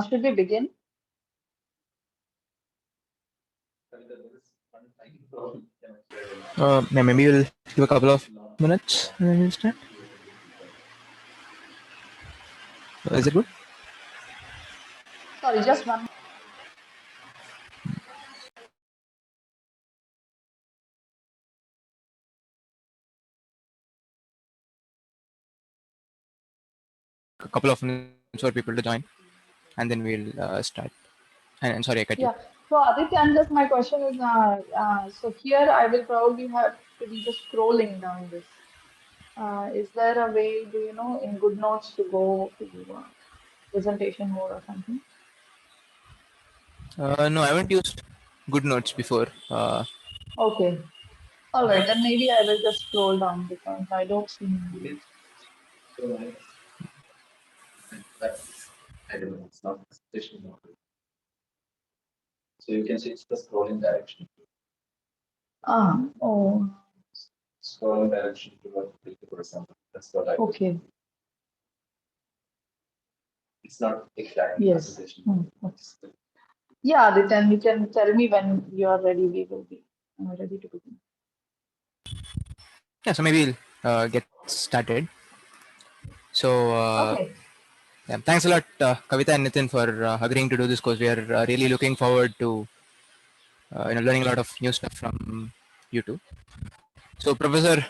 Should we begin? Maybe we'll give a couple of minutes and then we'll start. Is it good? Sorry, just one. A couple of minutes for people to join, and then we'll start. And sorry, I cut you. Yeah. So Aditya, and just my question is, so here I will probably have to be just scrolling down this. Is there a way, do you know, in GoodNotes to go to presentation mode or something? No, I haven't used GoodNotes before. Okay. All right, then maybe I will just scroll down because I don't see any. I don't know, it's not presentation mode. So you can see it's the scrolling direction. Oh, Scrolling direction to for example. That's what I. okay. It's not exactly Yes. presentation. Okay. Yeah, then you can tell me when you are ready. We will be ready to begin. Yeah, so maybe we'll get started. So Okay. yeah, thanks a lot, Kavita and Nitin, for agreeing to do this course. We are really looking forward to learning a lot of new stuff from you two. So Professor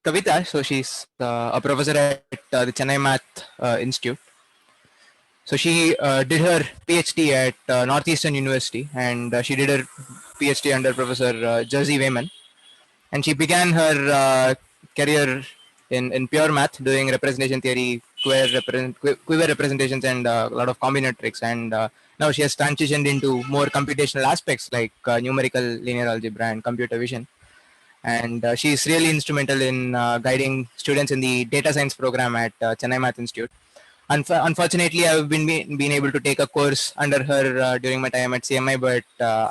Kavita, so she's a professor at the Chennai Math Institute. So she did her PhD at Northeastern University, and she did her PhD under Professor Jerzy Weyman. And she began her career in pure math, doing representation theory, quiver representations, and a lot of combinatorics. And now she has transitioned into more computational aspects like numerical linear algebra and computer vision. And she's really instrumental in guiding students in the data science program at Chennai Math Institute. Unfortunately, I've been able to take a course under her during my time at CMI, but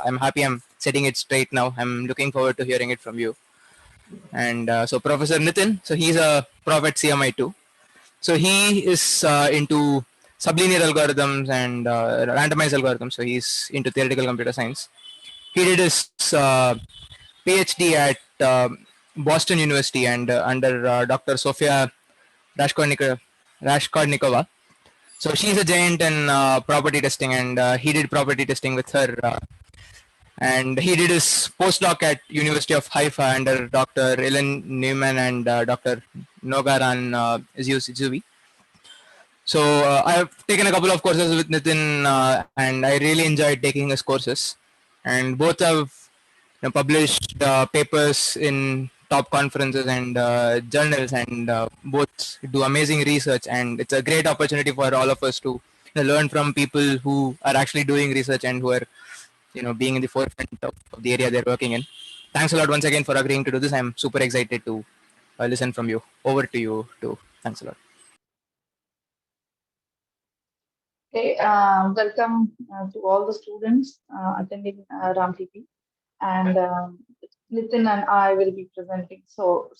I'm happy I'm setting it straight now. I'm looking forward to hearing it from you. And so Professor Nitin, so he's a prof at CMI too. So he is into sublinear algorithms and randomized algorithms. So he's into theoretical computer science. He did his PhD at Boston University and under Dr. Sofia Rashkodnikova. So she's a giant in property testing, and he did property testing with her. And he did his postdoc at University of Haifa under Dr. Ilan Newman and Dr. Nogaran Zuvi. So I have taken a couple of courses with Nitin, and I really enjoyed taking his courses. And both have published papers in top conferences and journals, and both do amazing research. And it's a great opportunity for all of us to learn from people who are actually doing research and who are being in the forefront of the area they're working in. Thanks a lot once again for agreeing to do this. I'm super excited to listen from you. Over to you too. Thanks a lot. Okay, welcome to all the students attending RAMTP, and Nitin and I will be presenting. So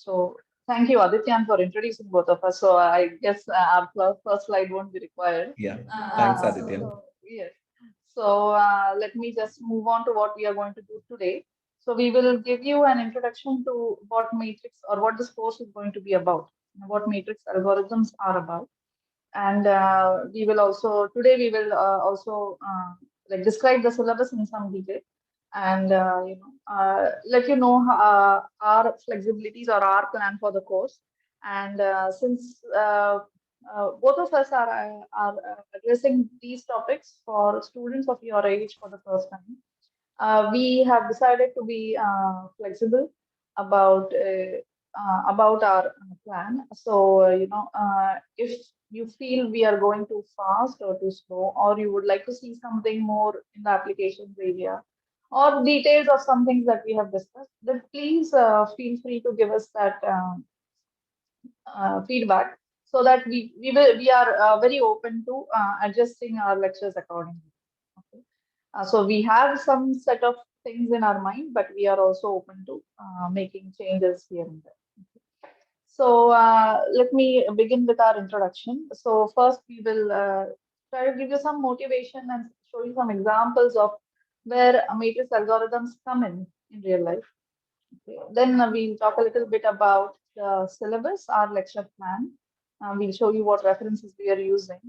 thank you, Adityan, for introducing both of us. So I guess our first slide won't be required. Yeah, thanks, Aditya. Yes. So let me just move on to what we are going to do today. So we will give you an introduction to what matrix or what this course is going to be about, what matrix algorithms are about. And we will also today we will also like describe the syllabus in some detail and let you know our flexibilities or our plan for the course. And since both of us are addressing these topics for students of your age for the first time, we have decided to be flexible about our plan. So if you feel we are going too fast or too slow, or you would like to see something more in the applications area, or details of some things that we have discussed, then please feel free to give us that feedback so that we are very open to adjusting our lectures accordingly. Okay. So we have some set of things in our mind, but we are also open to making changes here and there. So let me begin with our introduction. So first we will try to give you some motivation and show you some examples of where matrix algorithms come in real life. Okay. Then we'll talk a little bit about the syllabus, our lecture plan. We'll show you what references we are using.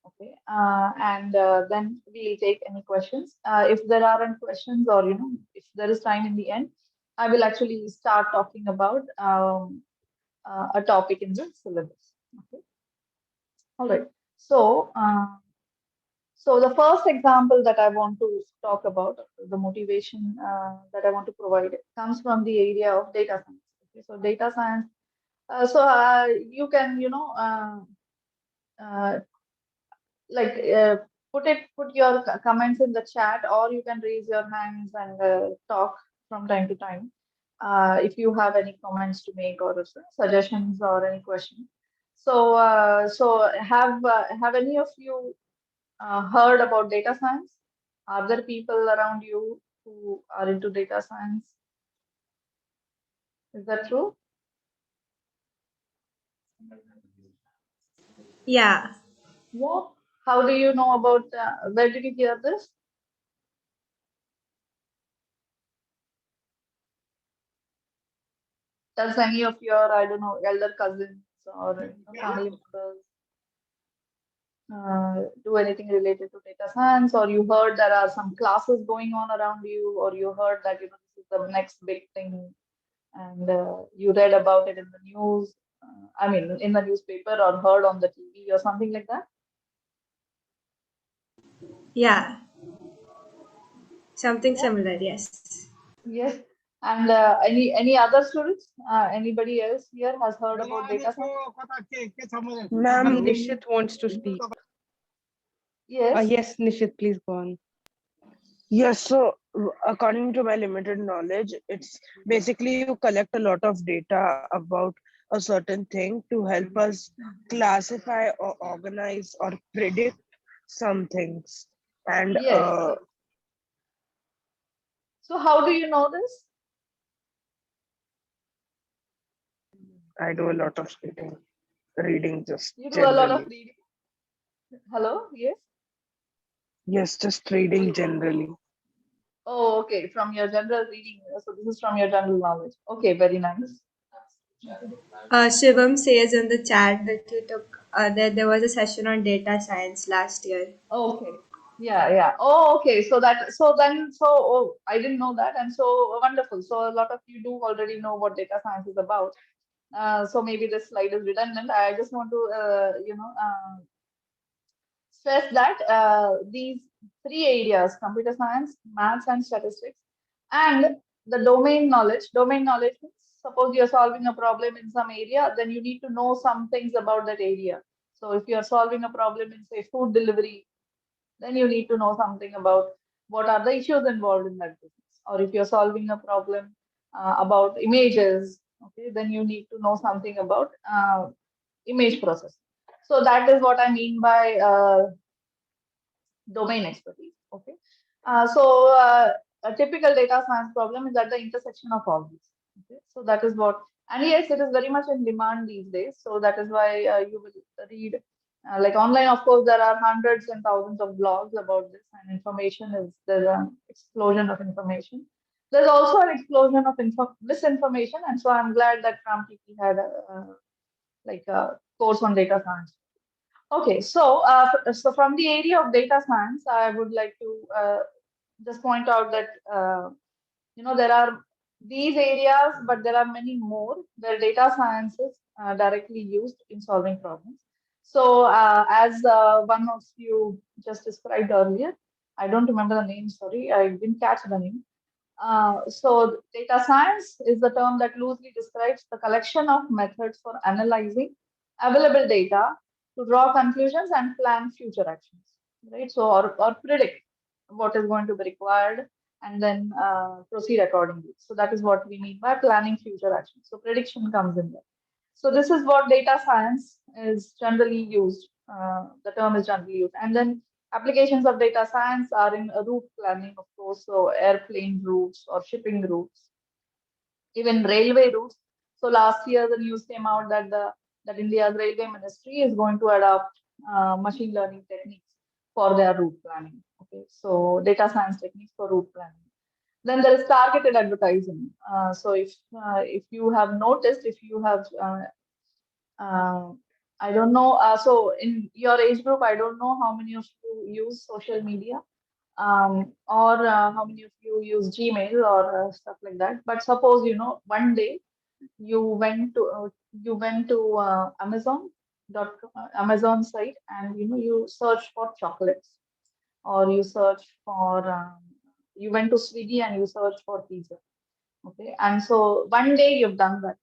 Okay, and then we'll take any questions. If there are any questions, or if there is time in the end, I will actually start talking about a topic in the syllabus. Okay, all right. So, so the first example that I want to talk about, the motivation that I want to provide, comes from the area of data science. Okay, so data science. You can, uh, like put your comments in the chat, or you can raise your hands and talk from time to time if you have any comments to make, or suggestions, or any questions. So have any of you heard about data science? Are there people around you who are into data science? Is that true? Yeah. Yeah. How do you know about, where did you hear this? Does any of your, I don't know, elder cousins or family members do anything related to data science, or you heard there are some classes going on around you, or you heard that this is the next big thing, and you read about it in the news, I mean in the newspaper, or heard on the TV or something like that? Yeah. Something Yeah. similar, yes. Yes. And any other students? Anybody else here has heard about data science? Ma'am, Nishit wants to speak. Yes. Yes, Nishit, please go on. Yes, so according to my limited knowledge, it's basically you collect a lot of data about a certain thing to help us classify or organize or predict some things. And Yes. So how do you know this? I do a lot of reading just You do a lot of generally. reading. Hello? Yes. Yes, just reading generally. Oh, okay. From your general reading. So this is from your general knowledge. Okay, very nice. Shivam says in the chat that he took that there was a session on data science last year. Okay. Yeah, yeah. Oh, okay. So I didn't know that, and so wonderful. So a lot of you do already know what data science is about. So maybe this slide is redundant. I just want to, stress that these three areas, computer science, maths, and statistics, and the domain knowledge means, suppose you're solving a problem in some area, then you need to know some things about that area. So if you're solving a problem in, say, food delivery, then you need to know something about what are the issues involved in that business. Or if you're solving a problem about images, okay, then you need to know something about image processing. So that is what I mean by domain expertise. Okay. A typical data science problem is at the intersection of all these. Okay. So that is what, and yes, it is very much in demand these days. So that is why you will read, like online, of course, there are hundreds and thousands of blogs about this, and there's an explosion of information. There's also an explosion of misinformation, and so I'm glad that PramTP had a course on data science. Okay, so from the area of data science, I would like to just point out that there are these areas, but there are many more where data science is directly used in solving problems. So as one of you just described earlier, I don't remember the name. Sorry, I didn't catch the name. So data science is the term that loosely describes the collection of methods for analyzing available data to draw conclusions and plan future actions, right? So, or predict what is going to be required, and then proceed accordingly. So that is what we mean by planning future actions. So prediction comes in there. So this is what data science is generally used. The term is generally used. And then applications of data science are in route planning, of course, so airplane routes or shipping routes, even railway routes. So last year the news came out that India's railway ministry is going to adopt machine learning techniques for their route planning. Okay, so data science techniques for route planning. Then there is targeted advertising. So if you have noticed, if you have I don't know. So in your age group, I don't know how many of you use social media, or how many of you use Gmail or stuff like that. But suppose one day you went to Amazon site, and you search for chocolates, or you search for you went to Swiggy and you search for pizza. Okay, and so one day you've done that.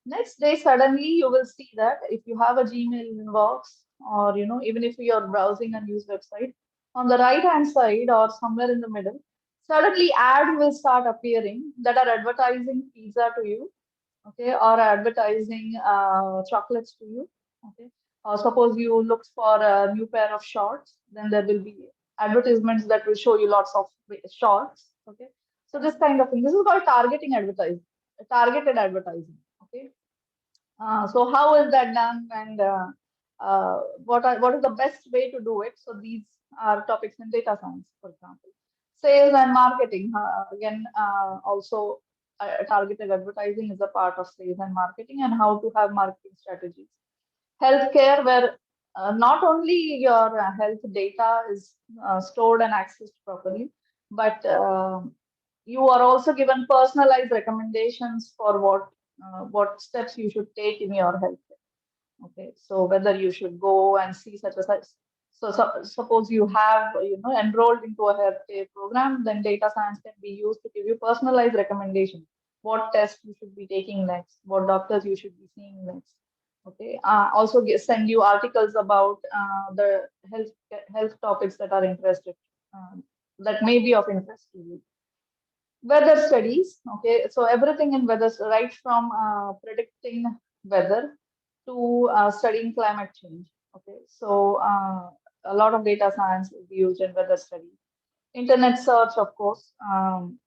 Next day, suddenly you will see that if you have a Gmail inbox, or even if you're browsing a news website, on the right hand side or somewhere in the middle, suddenly ads will start appearing that are advertising pizza to you, okay, or advertising chocolates to you, okay. Or suppose you look for a new pair of shorts, then there will be advertisements that will show you lots of shorts, okay. So this kind of thing, this is called targeting advertising, targeted advertising, okay. So how is that done, and what is the best way to do it? So these are topics in data science, for example. Sales and marketing, again, also targeted advertising is a part of sales and marketing, and how to have marketing strategies. Healthcare, where not only your health data is stored and accessed properly, but you are also given personalized recommendations for what steps you should take in your health. Okay, so whether you should go and see such a such. So suppose you have enrolled into a healthcare program, then data science can be used to give you personalized recommendations. What tests you should be taking next, what doctors you should be seeing next. Okay, also send you articles about the health topics that are interested, that may be of interest to you. Weather studies, okay, so everything in weather, right from predicting weather to studying climate change. Okay, so a lot of data science is used in weather study. Internet search, of course, and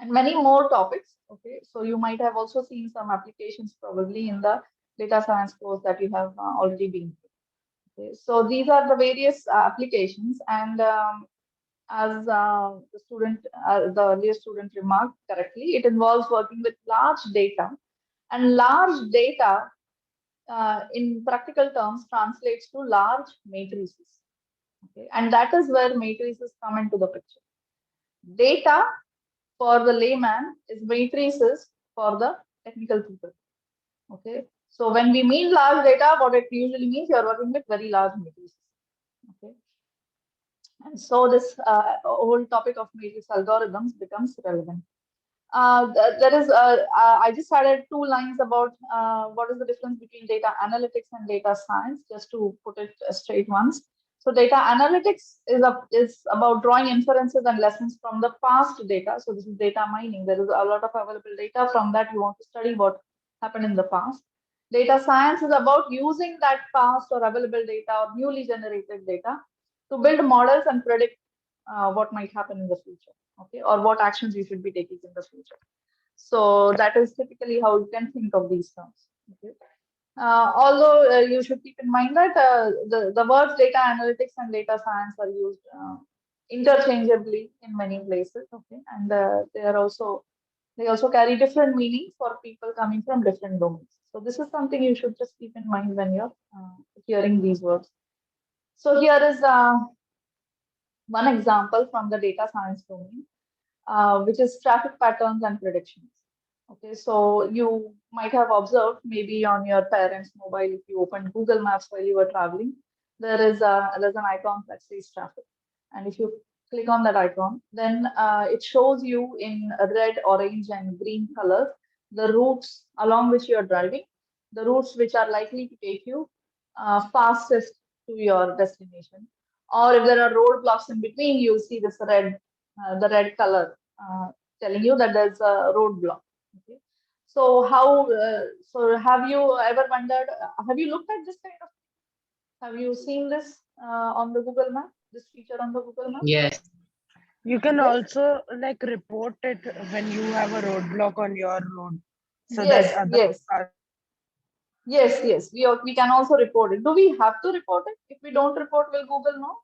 many more topics. Okay, so you might have also seen some applications probably in the data science course that you have already been through. Okay, so these are the various applications, and as the earlier student remarked correctly, it involves working with large data, and large data in practical terms translates to large matrices. Okay, and that is where matrices come into the picture. Data for the layman is matrices for the technical people. Okay, so when we mean large data, what it usually means, you are working with very large matrices. Okay. And so this whole topic of matrix algorithms becomes relevant. I just added 2 lines about what is the difference between data analytics and data science, just to put it straight once. So data analytics is about drawing inferences and lessons from the past data. So this is data mining. There is a lot of available data. From that, you want to study what happened in the past. Data science is about using that past or available data or newly generated data to build models and predict what might happen in the future, okay, or what actions you should be taking in the future. So that is typically how you can think of these terms. Okay. Although you should keep in mind that the words data analytics and data science are used interchangeably in many places, okay, and they also carry different meanings for people coming from different domains. So this is something you should just keep in mind when you're hearing these words. So here is one example from the data science domain, which is traffic patterns and predictions. Okay, so you might have observed maybe on your parents' mobile, if you open Google Maps while you were traveling, there's an icon that says traffic, and if you click on that icon, then it shows you in red, orange, and green colors the routes along which you are driving, the routes which are likely to take you fastest to your destination. Or if there are roadblocks in between, you'll see this the red color telling you that there's a roadblock. Okay. So so have you ever wondered, have you looked at this kind of, have you seen this on the Google Map, this feature on the Google Map? Yes. You can Yes. also like report it when you have a roadblock on your road, so Yes, that other yes. cars. Yes, we can also report it. Do we have to report it? If we don't report, will Google know?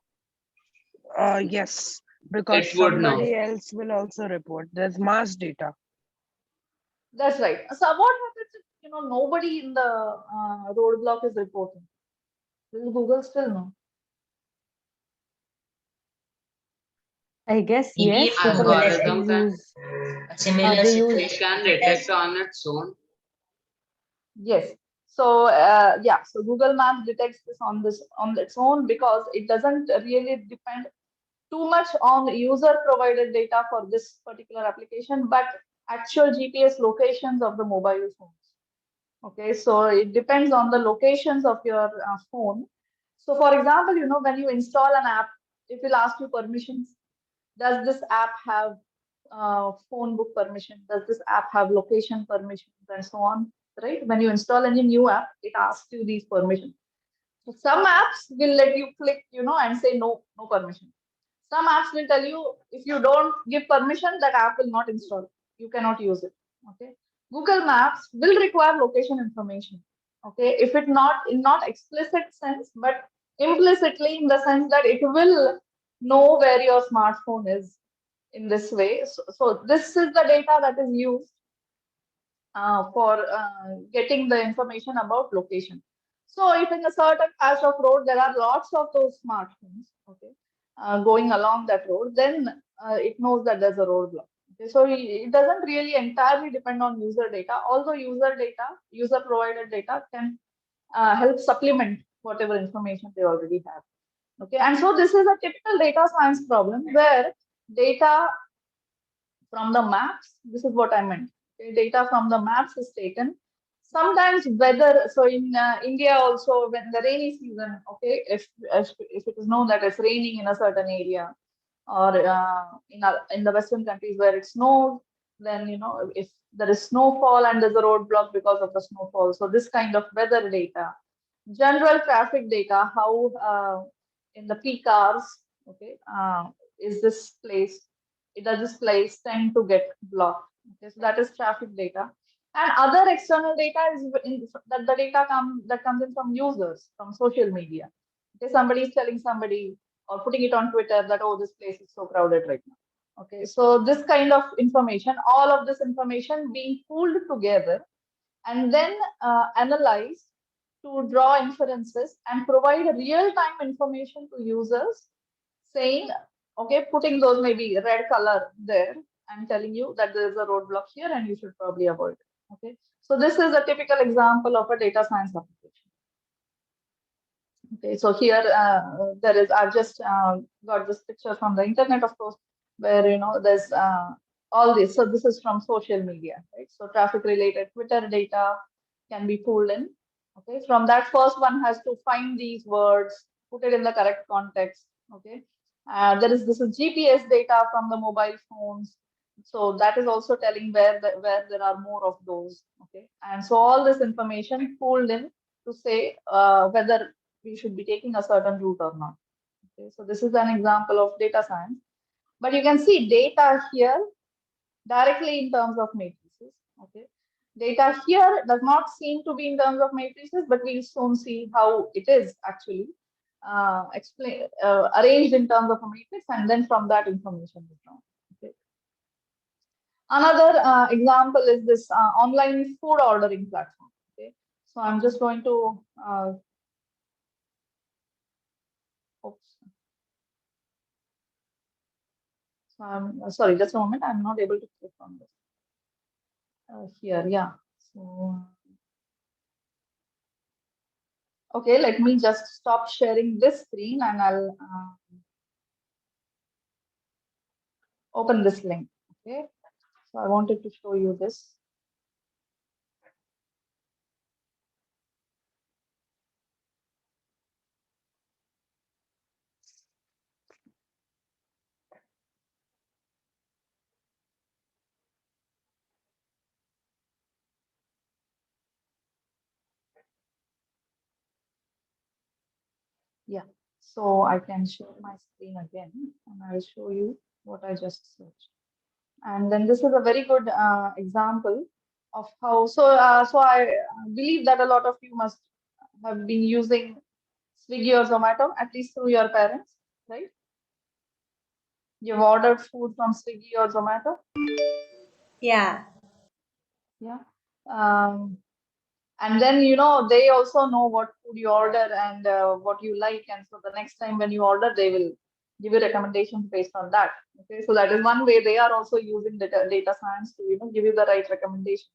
Yes, because It would know. somebody else will also report. There's mass data. That's right. So what happens if nobody in the roadblock is reporting? Will Google still know? I guess Maybe yes. People algorithm actually can use. a similar They use. it can detect on its own. Yes. So yeah, so Google Maps detects this on its own because it doesn't really depend too much on user provided data for this particular application, but actual GPS locations of the mobile phones. Okay, so it depends on the locations of your phone. So for example, when you install an app, it will ask you permissions. Does this app have phone book permission? Does this app have location permissions and so on? Right? When you install any new app, it asks you these permissions. So some apps will let you click, and say no, no permission. Some apps will tell you if you don't give permission, that app will not install. You cannot use it. Okay. Google Maps will require location information. Okay. If it not in not explicit sense, but implicitly in the sense that it will know where your smartphone is in this way. So this is the data that is used for getting the information about location. So if in a certain patch of road there are lots of those smartphones, okay, going along that road, then it knows that there's a roadblock. Okay, so it doesn't really entirely depend on user data, although user provided data can help supplement whatever information they already have. Okay, and so this is a typical data science problem where data from the maps, this is what I meant. Okay, data from the maps is taken. Sometimes weather, so in India also, when the rainy season, okay, if it is known that it's raining in a certain area, or in the Western countries where it snows, then if there is snowfall and there's a roadblock because of the snowfall. So this kind of weather data, general traffic data, how in the peak hours, okay, is this place, does this place tend to get blocked? Okay, so that is traffic data. And other external data is that the data that comes in from users, from social media. Okay, somebody is telling somebody or putting it on Twitter that, oh, this place is so crowded right now. Okay, so this kind of information, all of this information being pooled together and then analyzed to draw inferences and provide real-time information to users saying, okay, putting those maybe red color there and telling you that there is a roadblock here and you should probably avoid it. Okay, so this is a typical example of a data science application. Okay, so here I've just got this picture from the internet, of course, where there's all this. So this is from social media, right? So traffic related Twitter data can be pulled in. Okay, from that first one has to find these words, put it in the correct context. Okay, this is GPS data from the mobile phones. So that is also telling where there are more of those. Okay, and so all this information pulled in to say whether we should be taking a certain route or not. Okay, so this is an example of data science. But you can see data here directly in terms of matrices. Okay, data here does not seem to be in terms of matrices, but we'll soon see how it is actually arranged in terms of a matrix, and then from that information is drawn. Okay. Another example is this online food ordering platform. Okay, so I'm just going to oops. So I'm sorry, just a moment. I'm not able to click on this here. Yeah. So okay, let me just stop sharing this screen and I'll open this link. Okay. So I wanted to show you this. Yeah. So I can share my screen again and I'll show you what I just searched. And then this is a very good example of how. So I believe that a lot of you must have been using Swiggy or Zomato, at least through your parents, right? You've ordered food from Swiggy or Zomato? Yeah. Yeah. And then, they also know what food you order and what you like. And so the next time when you order, they will give you recommendations based on that. Okay. So that is one way they are also using data science to, give you the right recommendations.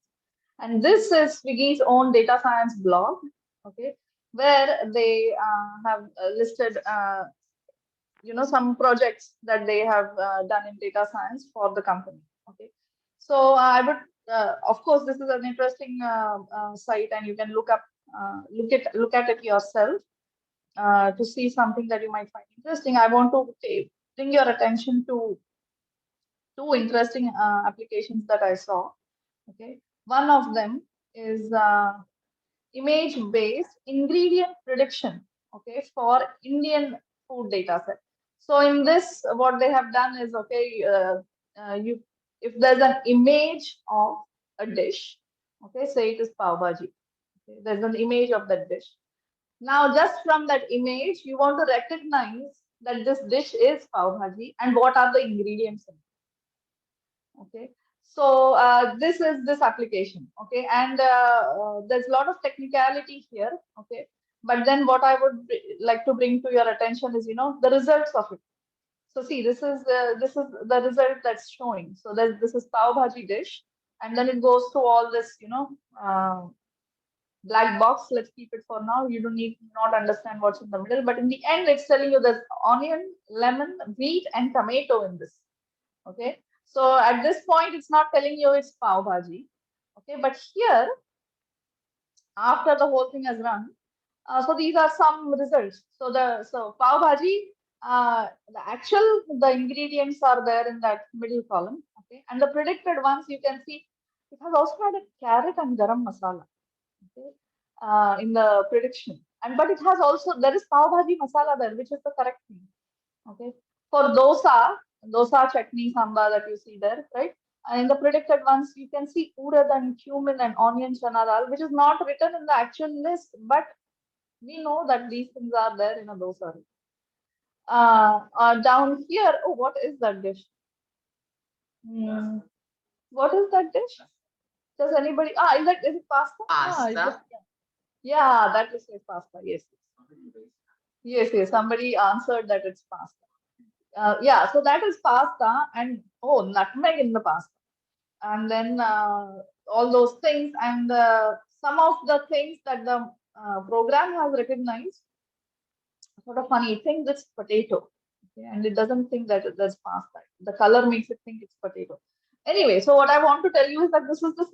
And this is Swiggy's own data science blog. Okay. Where they have listed, some projects that they have done in data science for the company. Okay. So I would, of course, this is an interesting site, and you can look at it yourself to see something that you might find interesting. I want to bring your attention to two interesting applications that I saw. Okay, one of them is image-based ingredient prediction. Okay, for Indian food data set. So in this, what they have done is, okay, if there's an image of a dish, okay, say it is pav bhaji. Okay, there's an image of that dish. Now, just from that image, you want to recognize that this dish is pav bhaji and what are the ingredients in it. Okay, so this is this application. Okay, and there's a lot of technicality here. Okay, but then what I would like to bring to your attention is, the results of it. So see, this is the result that's showing. So this is pav bhaji dish, and then it goes through all this, black box. Let's keep it for now. You don't need not understand what's in the middle, but in the end, it's telling you there's onion, lemon, wheat, and tomato in this. Okay. So at this point, it's not telling you it's pav bhaji. Okay, but here, after the whole thing has run, so these are some results. So pav bhaji, the ingredients are there in that middle column. Okay, and the predicted ones you can see it has also had a carrot and garam masala. Okay, in the prediction, and but it has also there is pav bhaji masala there, which is the correct thing. Okay, for dosa chutney sambar that you see there, right? And in the predicted ones, you can see urad and cumin and onion chana dal, which is not written in the actual list, but we know that these things are there in a dosa. Down here, oh, what is that dish? What is that dish? Does anybody? Is it pasta? Pasta. Yeah, that is like pasta. Yes. Yes. Somebody answered that it's pasta. Yeah, so that is pasta, and oh, nutmeg in the pasta, and then all those things, and some of the things that the program has recognized. Sort of funny, it thinks it's potato, okay, and it doesn't think that that's pasta. The color makes it think it's potato. Anyway, so what I want to tell you is that this is this.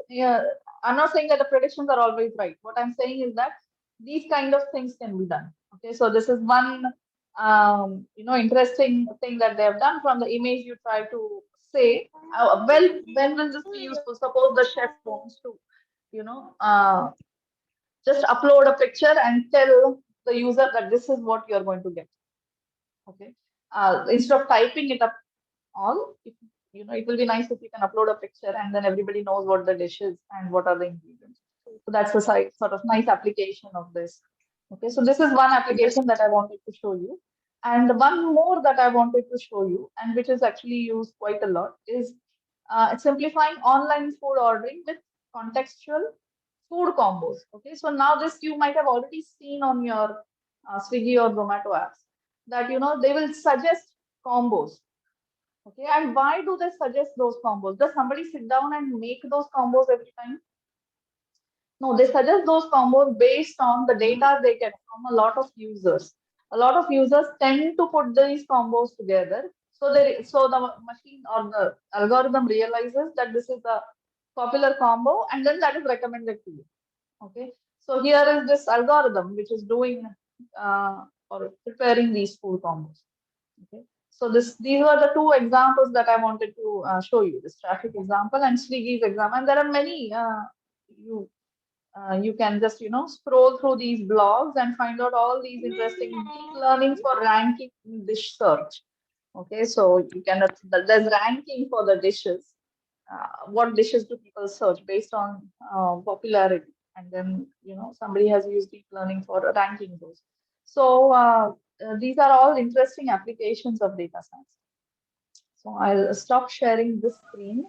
I'm not saying that the predictions are always right. What I'm saying is that these kind of things can be done. Okay, so this is one interesting thing that they have done. From the image you try to say, well, when will this be useful? Suppose the chef wants to, just upload a picture and tell the user that this is what you're going to get. Okay. Instead of typing it up all, it will be nice if you can upload a picture and then everybody knows what the dish is and what are the ingredients. So that's a sort of nice application of this. Okay, so this is one application that I wanted to show you. And one more that I wanted to show you, and which is actually used quite a lot, is simplifying online food ordering with contextual food combos. Okay, so now this you might have already seen on your Swiggy or Zomato apps that they will suggest combos. Okay, and why do they suggest those combos? Does somebody sit down and make those combos every time? No, they suggest those combos based on the data they get from a lot of users. A lot of users tend to put these combos together. So the machine or the algorithm realizes that this is a popular combo, and then that is recommended to you. Okay. So here is this algorithm which is doing or preparing these food combos. Okay. So these were the two examples that I wanted to show you, this traffic example and Swiggy's example. And there are many. You can just scroll through these blogs and find out all these interesting deep learning for ranking dish search. Okay, so you can there's ranking for the dishes. What dishes do people search based on popularity, and then somebody has used deep learning for ranking those. So these are all interesting applications of data science. So I'll stop sharing this screen.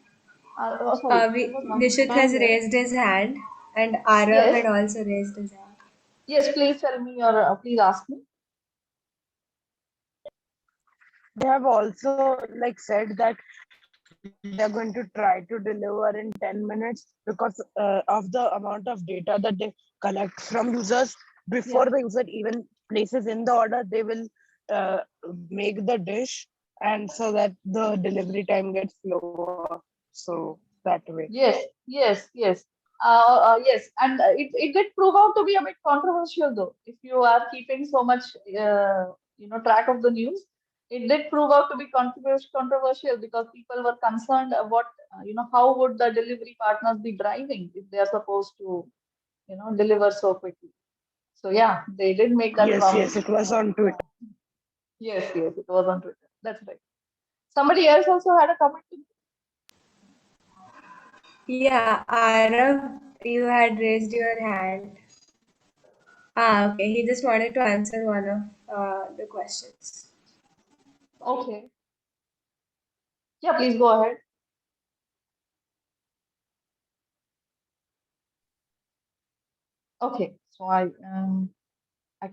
Sorry, there was one Nishit hand has there. raised his hand, and Arav Yes. had also raised his hand. Yes, please tell me or please ask me. They have also like said that they are going to try to deliver in 10 minutes because of the amount of data that they collect from users before Yeah. the user even places in the order. They will uh, make the dish, and so that the delivery time gets lower. So that way. Yes, yes, yes. Yes, and it did prove out to be a bit controversial though. If you are keeping so much, track of the news, it did prove out to be controversial because people were concerned about, how would the delivery partners be driving if they are supposed to, deliver so quickly. So yeah, they did make that Yes, promise. yes, it was on Twitter. Yes, yes, it was on Twitter. That's right. Somebody else also had a comment. Yeah, Arav, you had raised your hand. Okay. He just wanted to answer one of the questions. Okay. Yeah, please go ahead. Okay, so I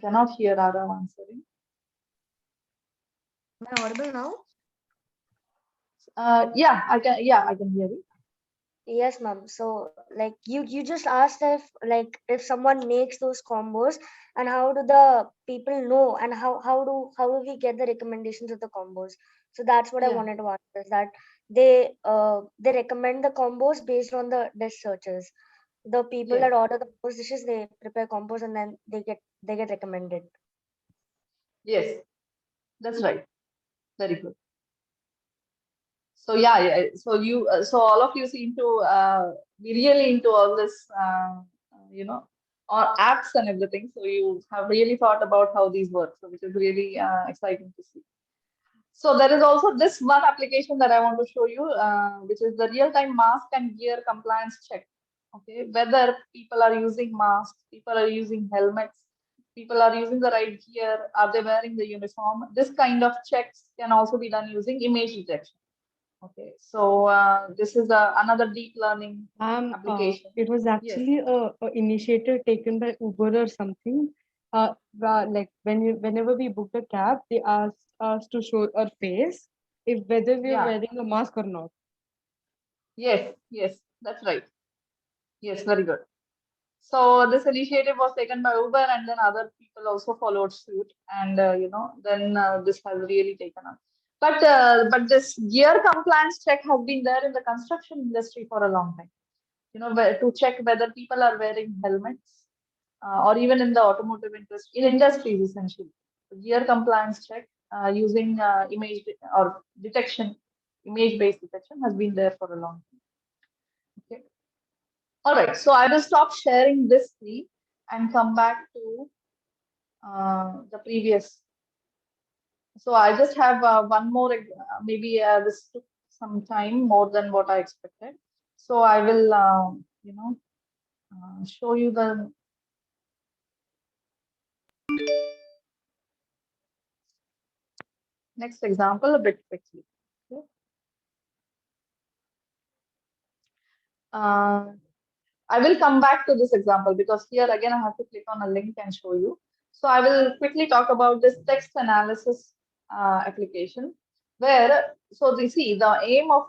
cannot hear Arav answering. Am I audible now? Yeah, I can hear you. Yes, ma'am. So, like you just asked if someone makes those combos, and how do the people know, and how do we get the recommendations of the combos? So that's what I Yeah. wanted to ask, is that they recommend the combos based on the dish searches. The people Yes, that order those dishes, they prepare combos, and then they get recommended. yes, that's right. Very good. So yeah, yeah. So all of you seem to be really into all this, or apps and everything. So you have really thought about how these work, so which is really exciting to see. So there is also this one application that I want to show you, which is the real-time mask and gear compliance check. Okay, whether people are using masks, people are using helmets, people are using the right gear, are they wearing the uniform? This kind of checks can also be done using image detection. Okay, so this is another deep learning application. It was Yes. actually a initiative taken by Uber or something. Like whenever we booked a cab, they asked us to show our face if whether we are Yeah. wearing a mask or not. Yes. Yes. That's right. Yes. Very good. So this initiative was taken by Uber, and then other people also followed suit, and then this has really taken on. But this gear compliance check has been there in the construction industry for a long time. To check whether people are wearing helmets, or even in the automotive industry, in industries essentially. Gear compliance check using or detection, image-based detection has been there for a long time. Okay. All right, so I will stop sharing this screen and come back to the previous. So I just have one more, maybe this took some time more than what I expected. So I will, show you the next example a bit quickly. Okay. I will come back to this example because here again I have to click on a link and show you. So I will quickly talk about this text analysis application where, so you see the aim of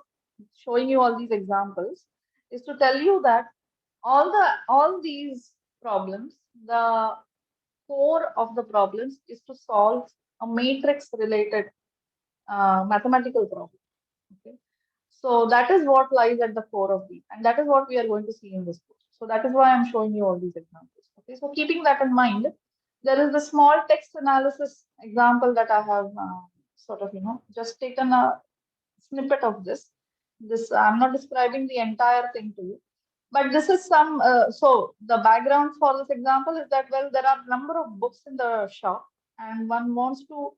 showing you all these examples is to tell you that all these problems, the core of the problems is to solve a matrix related mathematical problem. Okay. So that is what lies at the core of these, and that is what we are going to see in this course. So that is why I'm showing you all these examples. Okay, so keeping that in mind, there is the small text analysis example that I have sort of, just taken a snippet of this. This I'm not describing the entire thing to you, but this is some. So the background for this example is that, well, there are a number of books in the shop, and one wants to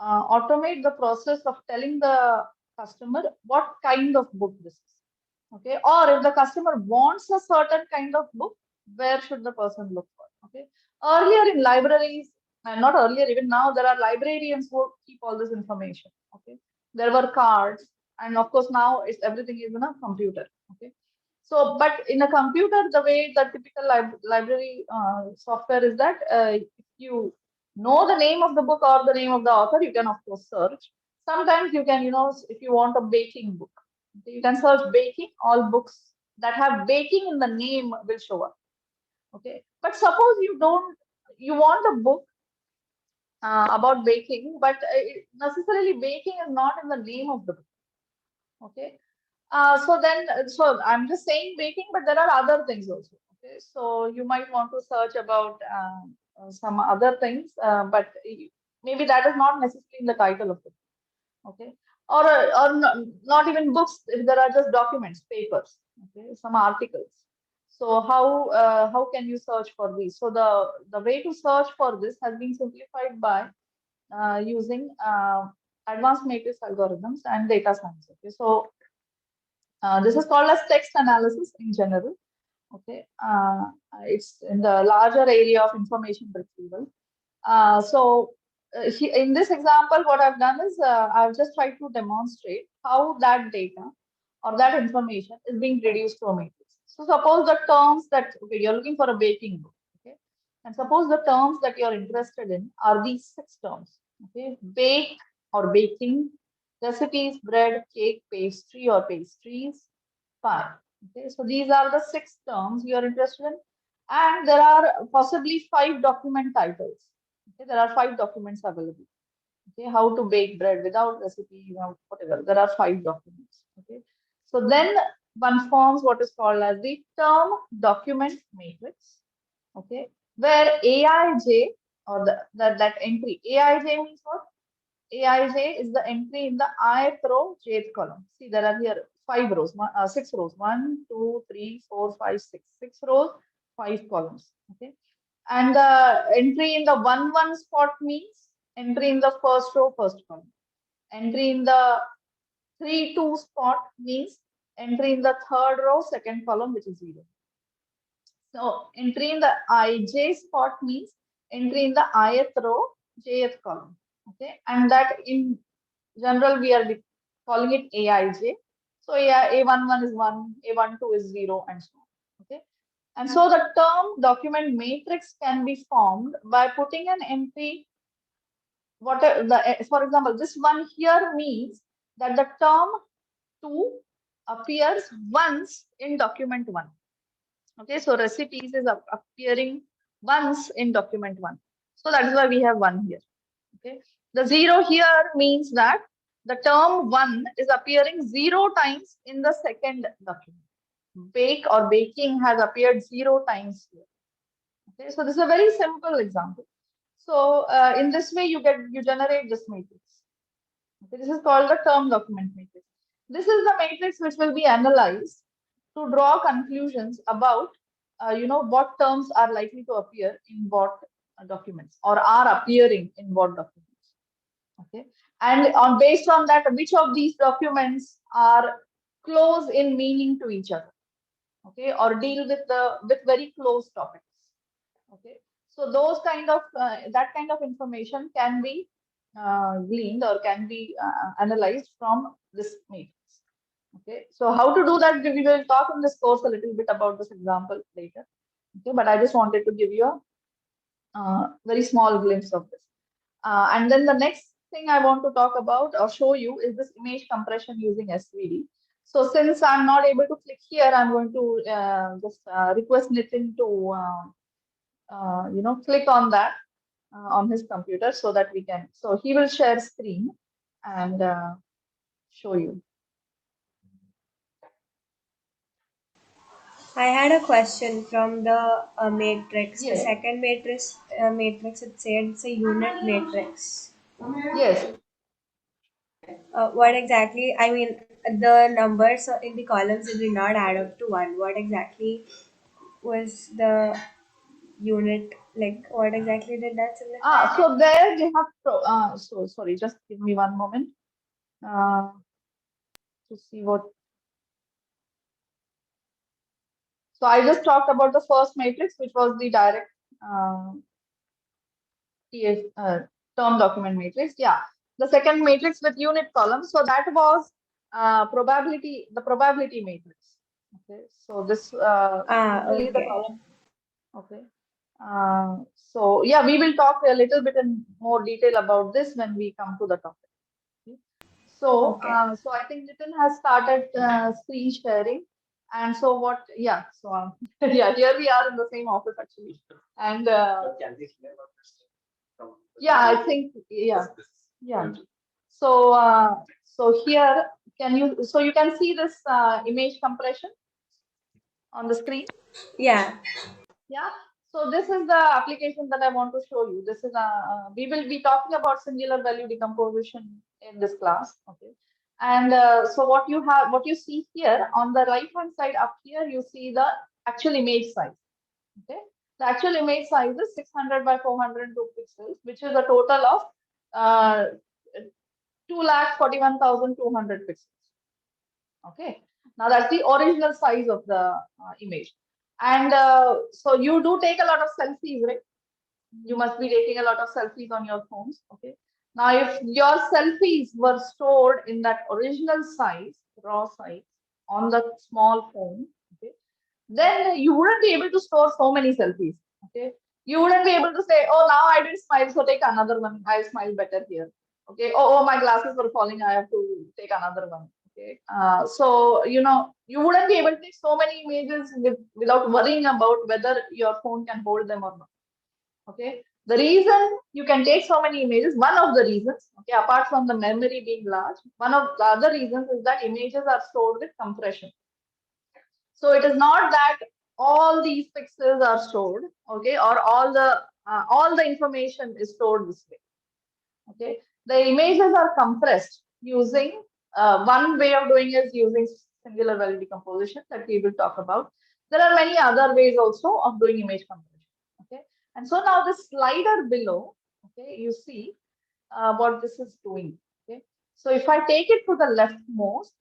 automate the process of telling the customer what kind of book this is. Okay, or if the customer wants a certain kind of book, where should the person look for? Okay, earlier in libraries, and not earlier, even now, there are librarians who keep all this information. Okay, there were cards, And of course, now everything is in a computer. Okay. So, but in a computer, the way the typical library software is that if you know the name of the book or the name of the author, you can of course search. Sometimes you can, if you want a baking book, okay, you can search baking. All books that have baking in the name will show up. Okay. But suppose you want a book about baking, but necessarily baking is not in the name of the book. Okay. So I'm just saying baking, but there are other things also. Okay, so you might want to search about some other things, but maybe that is not necessarily in the title of the book. Okay, or not even books. If there are just documents, papers, okay, some articles. So how can you search for these? So the way to search for this has been simplified by using advanced matrix algorithms and data science. Okay, so this is called as text analysis in general. Okay, it's in the larger area of information retrieval. In this example, what I've done is I've just tried to demonstrate how that data or that information is being reduced to a matrix. So suppose the terms that you're looking for a baking book, okay, and suppose the terms that you're interested in are these 6 terms. Okay, bake or baking, recipes, bread, cake, pastry or pastries, pie. Okay, so these are the 6 terms you are interested in, and there are possibly 5 document titles. Okay, there are 5 documents available. Okay, how to bake bread without recipe, whatever. There are 5 documents. Okay, so then one forms what is called as the term document matrix. Okay, where Aij or that entry, Aij means what? Aij is the entry in the ith row, jth column. See, there are here 5 rows, 6 rows. 1, 2, 3, 4, 5, 6. 6 rows, 5 columns. Okay. And the entry in the 1, 1 spot means entry in the first row, first column. Entry in the 3, 2 spot means entry in the third row, second column, which is 0. So entry in the ij spot means entry in the ith row, jth column. Okay, and that in general we are calling it Aij. So A11 is 1, A12 is 0, and so on. Okay, and so the term document matrix can be formed by putting an entry. For example, this one here means that the term 2 appears once in document 1. Okay, so recipes is appearing once in document 1. So that is why we have 1 here. Okay, the 0 here means that the term 1 is appearing 0 times in the second document. Bake or baking has appeared 0 times here. Okay, so this is a very simple example. So in this way, you generate this matrix. Okay, this is called the term document matrix. This is the matrix which will be analyzed to draw conclusions about what terms are likely to appear in what documents or are appearing in what documents. Okay, and based on that, which of these documents are close in meaning to each other. Okay, or deal with very close topics. Okay, so those that kind of information can be gleaned or can be analyzed from this matrix. Okay, so how to do that, we will talk in this course a little bit about this example later. Okay, but I just wanted to give you a very small glimpse of this. And then the next thing I want to talk about or show you is this image compression using SVD. So since I'm not able to click here, I'm going to just request Nitin to click on that on his computer so that we can. So he will share screen and show you. I had a question from the matrix. The Yes. second matrix, it said it's a unit matrix. Yes. What exactly? I mean, the numbers in the columns did not add up to 1. What exactly was the unit? Like, what exactly did that signify? So there they have. So sorry, just give me one moment to see what. So I just talked about the first matrix, which was the direct term document matrix. Yeah, the second matrix with unit columns. So that was the probability matrix. Okay, so this usually the Okay. column. Okay. So yeah, we will talk a little bit in more detail about this when we come to the topic. Okay. So, Okay. so I think Nitin has started screen sharing, and so what? Yeah. So yeah, here we are in the same office actually, and Can we hear what you're saying from the yeah, I top? think yeah, This- yeah. So so here, can you? So you can see this image compression on the screen. Yeah. Yeah. So this is the application that I want to show you. This is we will be talking about singular value decomposition in this class. Okay. And so what you see here on the right hand side up here, you see the actual image size. Okay. The actual image size is 600 by 402 pixels, which is a total of 2,41,200 pixels. Okay. Now that's the original size of the image. And so you do take a lot of selfies, right? You must be taking a lot of selfies on your phones. Okay. Now, if your selfies were stored in that original size, raw size, on the small phone, okay, then you wouldn't be able to store so many selfies. Okay. You wouldn't be able to say, oh, now I didn't smile, so take another one. I'll smile better here. Okay. Oh, my glasses were falling. I have to take another one. Okay. So, you know, you wouldn't be able to take so many images without worrying about whether your phone can hold them or not. Okay. The reason you can take so many images, one of the reasons, okay, apart from the memory being large, one of the other reasons is that images are stored with compression. So it is not that all these pixels are stored, okay, or all the information is stored this way. Okay, the images are compressed using one way of doing is using singular value decomposition that we will talk about. There are many other ways also of doing image compression. Okay, and so now the slider below, okay, you see what this is doing. Okay, so if I take it to the leftmost,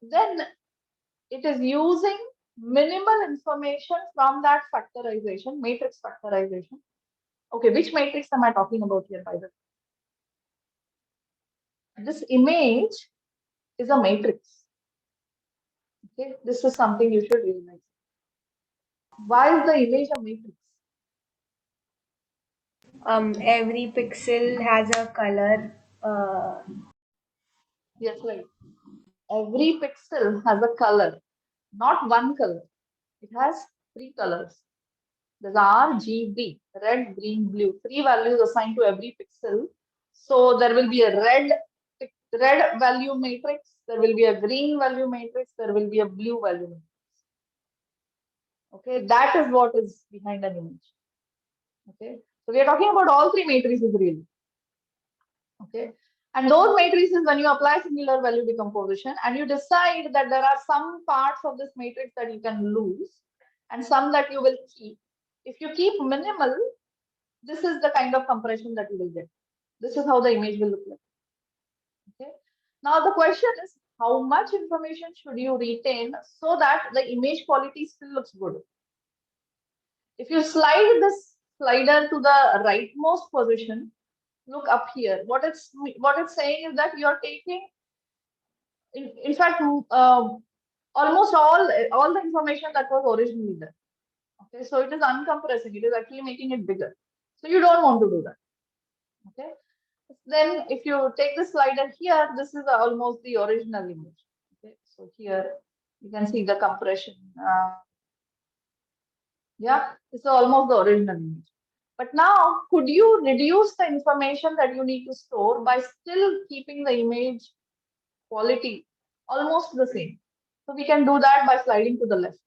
then it is using minimal information from that factorization, matrix factorization. Okay, which matrix am I talking about here, by the way? This image is a matrix. Okay, this is something you should realize. Why is the image a matrix? Every pixel has a color. Yes, right. Every pixel has a color, not one color. It has three colors. There's RGB, red, green, blue. Three values assigned to every pixel. So there will be a red value matrix. There will be a green value matrix. There will be a blue value matrix. Okay, that is what is behind an image. Okay, so we are talking about all three matrices really. Okay, and those matrices, when you apply singular value decomposition and you decide that there are some parts of this matrix that you can lose and some that you will keep. If you keep minimal, this is the kind of compression that you will get. This is how the image will look like. Okay. Now the question is, how much information should you retain so that the image quality still looks good? If you slide this slider to the rightmost position, look up here. What it's saying is that you are taking, in fact, almost all the information that was originally there. Okay, so it is uncompressing. It is actually making it bigger. So you don't want to do that. Okay. Then if you take the slider here, this is almost the original image. Okay, so here you can see the compression. Yeah, this is almost the original image. But now, could you reduce the information that you need to store by still keeping the image quality almost the same? So we can do that by sliding to the left.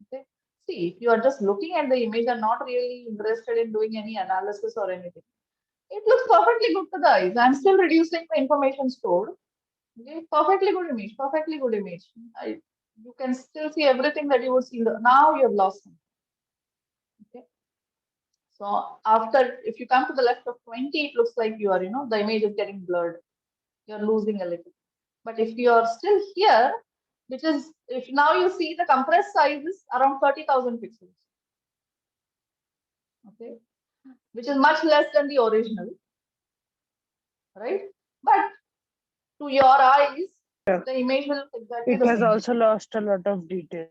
Okay. See, if you are just looking at the image and not really interested in doing any analysis or anything, it looks perfectly good to the eyes. I'm still reducing the information stored. Okay, perfectly good image, perfectly good image. You can still see everything that you would see. Now you have lost them. Okay. So after, if you come to the left of 20, it looks like you are, the image is getting blurred. You're losing a little. But if you are still here, which is, if now you see the compressed size is around 30,000 pixels. Okay. Which is much less than the original. Right? But to your eyes, the image will look exactly It the has same. also lost a lot of detail.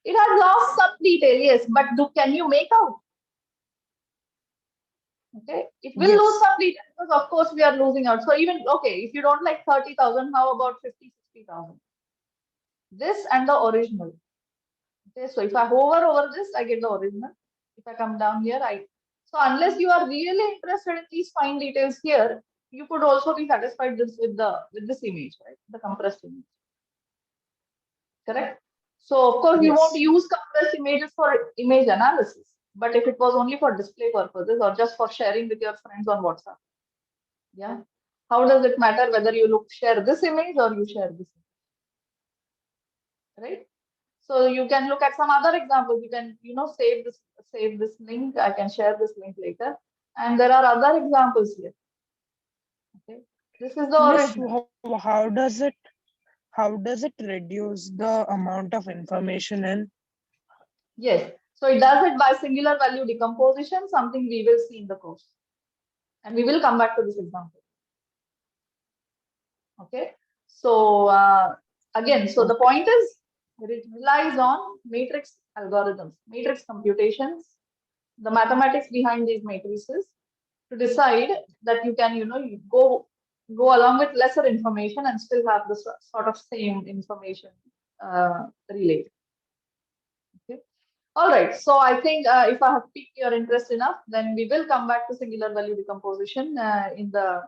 It has lost some detail, yes, but can you make out? Okay, it will Yes. lose some detail because of course we are losing out. So even, okay, if you don't like 30,000, how about 50, 60,000? This and the original. Okay, so if I hover over this, I get the original. If I come down here, so unless you are really interested in these fine details here, you could also be satisfied with this image, right? The compressed image. Correct? So of course you won't Yes. use compressed images for image analysis, but if it was only for display purposes or just for sharing with your friends on WhatsApp, yeah. How does it matter whether you share this image or you share this image, right? So you can look at some other examples. You can, save this link. I can share this link later. And there are other examples here. Okay. This is the Miss, original. how does it reduce the amount of information in? Yes. So it does it by singular value decomposition, something we will see in the course. And we will come back to this example. Okay. So again, so the point is it relies on matrix algorithms, matrix computations, the mathematics behind these matrices to decide that you can, you go along with lesser information and still have the sort of same information related. Okay. All right. So I think if I have piqued your interest enough, then we will come back to singular value decomposition in 2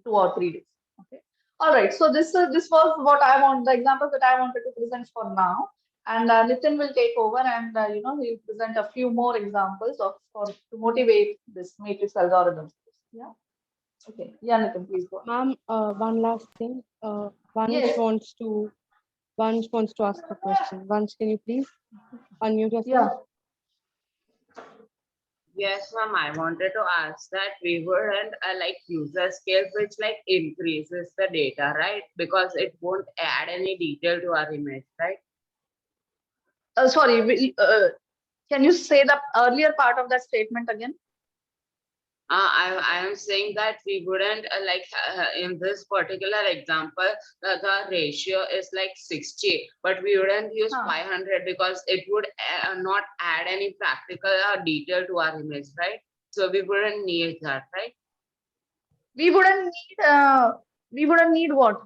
or 3 days. Okay. All right. So this was what I want, the examples that I wanted to present for now. And Nitin will take over and he'll present a few more examples to motivate this matrix algorithms. Yeah. Okay. Yeah, Nitin, please go on. Ma'am, one last thing. Vansh Yes. wants to ask a question. Vansh, can you please unmute yourself? Yeah. Yes, ma'am. I wanted to ask that we wouldn't like user scale which like increases the data, right? Because it won't add any detail to our image, right? Sorry. Can you say the earlier part of that statement again? I am saying that we wouldn't in this particular example, the ratio is like 60, but we wouldn't use 500 because it would not add any practical detail to our image, right? So we wouldn't need that, right? We wouldn't need what?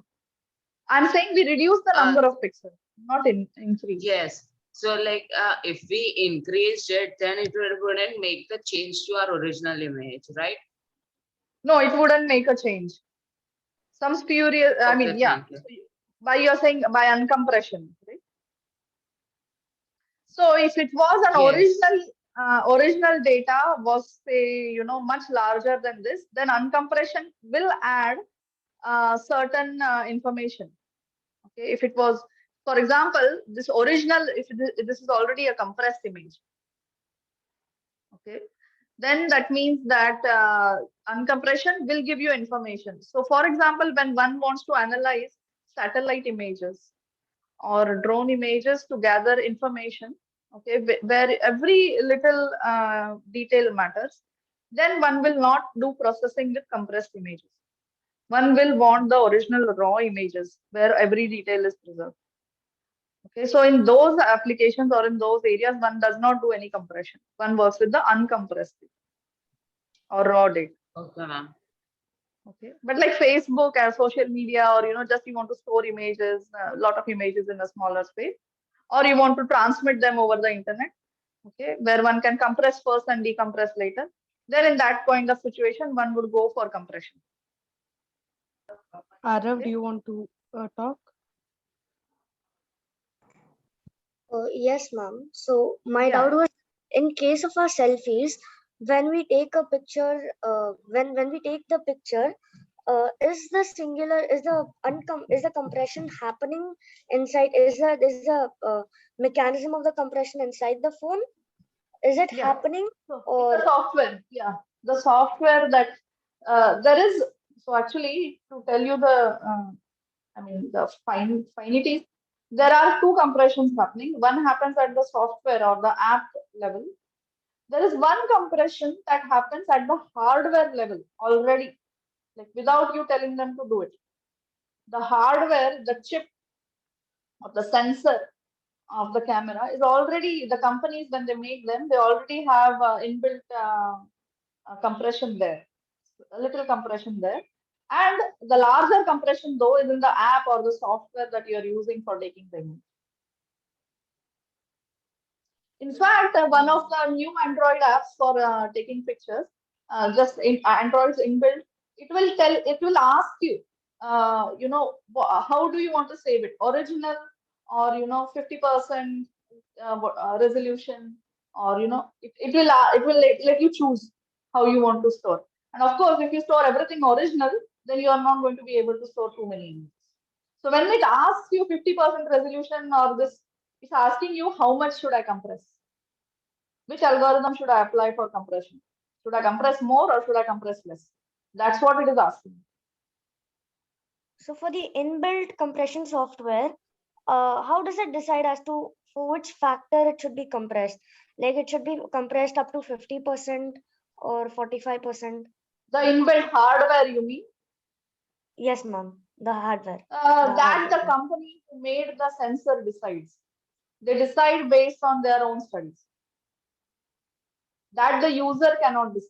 I'm saying we reduce the number of pixels, not increase. Yes. So like if we increased it, then it wouldn't make the change to our original image, right? No, it wouldn't make a change. Some spurious, I mean, yeah. By you're saying by uncompression, right? So if it was an original data was, say, much larger than this, then uncompression will add certain information. Okay, if it was, for example, this original, if this is already a compressed image, okay, then that means that uncompression will give you information. So for example, when one wants to analyze satellite images or drone images to gather information, okay, where every little detail matters, then one will not do processing with compressed images. One will want the original raw images where every detail is preserved. Okay, so in those applications or in those areas, one does not do any compression. One works with the uncompressed or raw data. Okay, ma'am. Okay, but like Facebook or social media, or just you want to store images, a lot of images in a smaller space, or you want to transmit them over the internet, okay, where one can compress first and decompress later. Then in that kind of situation, one would go for compression. Arav, do you want to talk? Yes, ma'am. So my doubt was, in case of our selfies, when we take a picture, when we take the picture, is the compression happening inside? Is the mechanism of the compression inside the phone? Is it happening? Or the software, the software that there is. So actually, to tell you the, the finities, there are two compressions happening. One happens at the software or the app level. There is one compression that happens at the hardware level already, like without you telling them to do it. the hardware, the chip or the sensor of the camera is already, the companies when they make them, they already have inbuilt compression there, a little compression there. And the larger compression though is in the app or the software that you're using for taking the image. In fact, one of the new Android apps for taking pictures, just in Android's inbuilt, it will ask you, how do you want to save it? Original or, 50% resolution, or, it will let you choose how you want to store. And of course, if you store everything original, then you are not going to be able to store too many images. So when it asks you 50% resolution or this, it's asking you how much should I compress? Which algorithm should I apply for compression? Should I compress more or should I compress less? That's what it is asking. So for the inbuilt compression software, how does it decide as to for which factor it should be compressed? Like it should be compressed up to 50% or 45%? The inbuilt hardware, you mean? Yes, ma'am. The hardware. That the company who made the sensor decides. They decide based on their own studies. That the user cannot decide.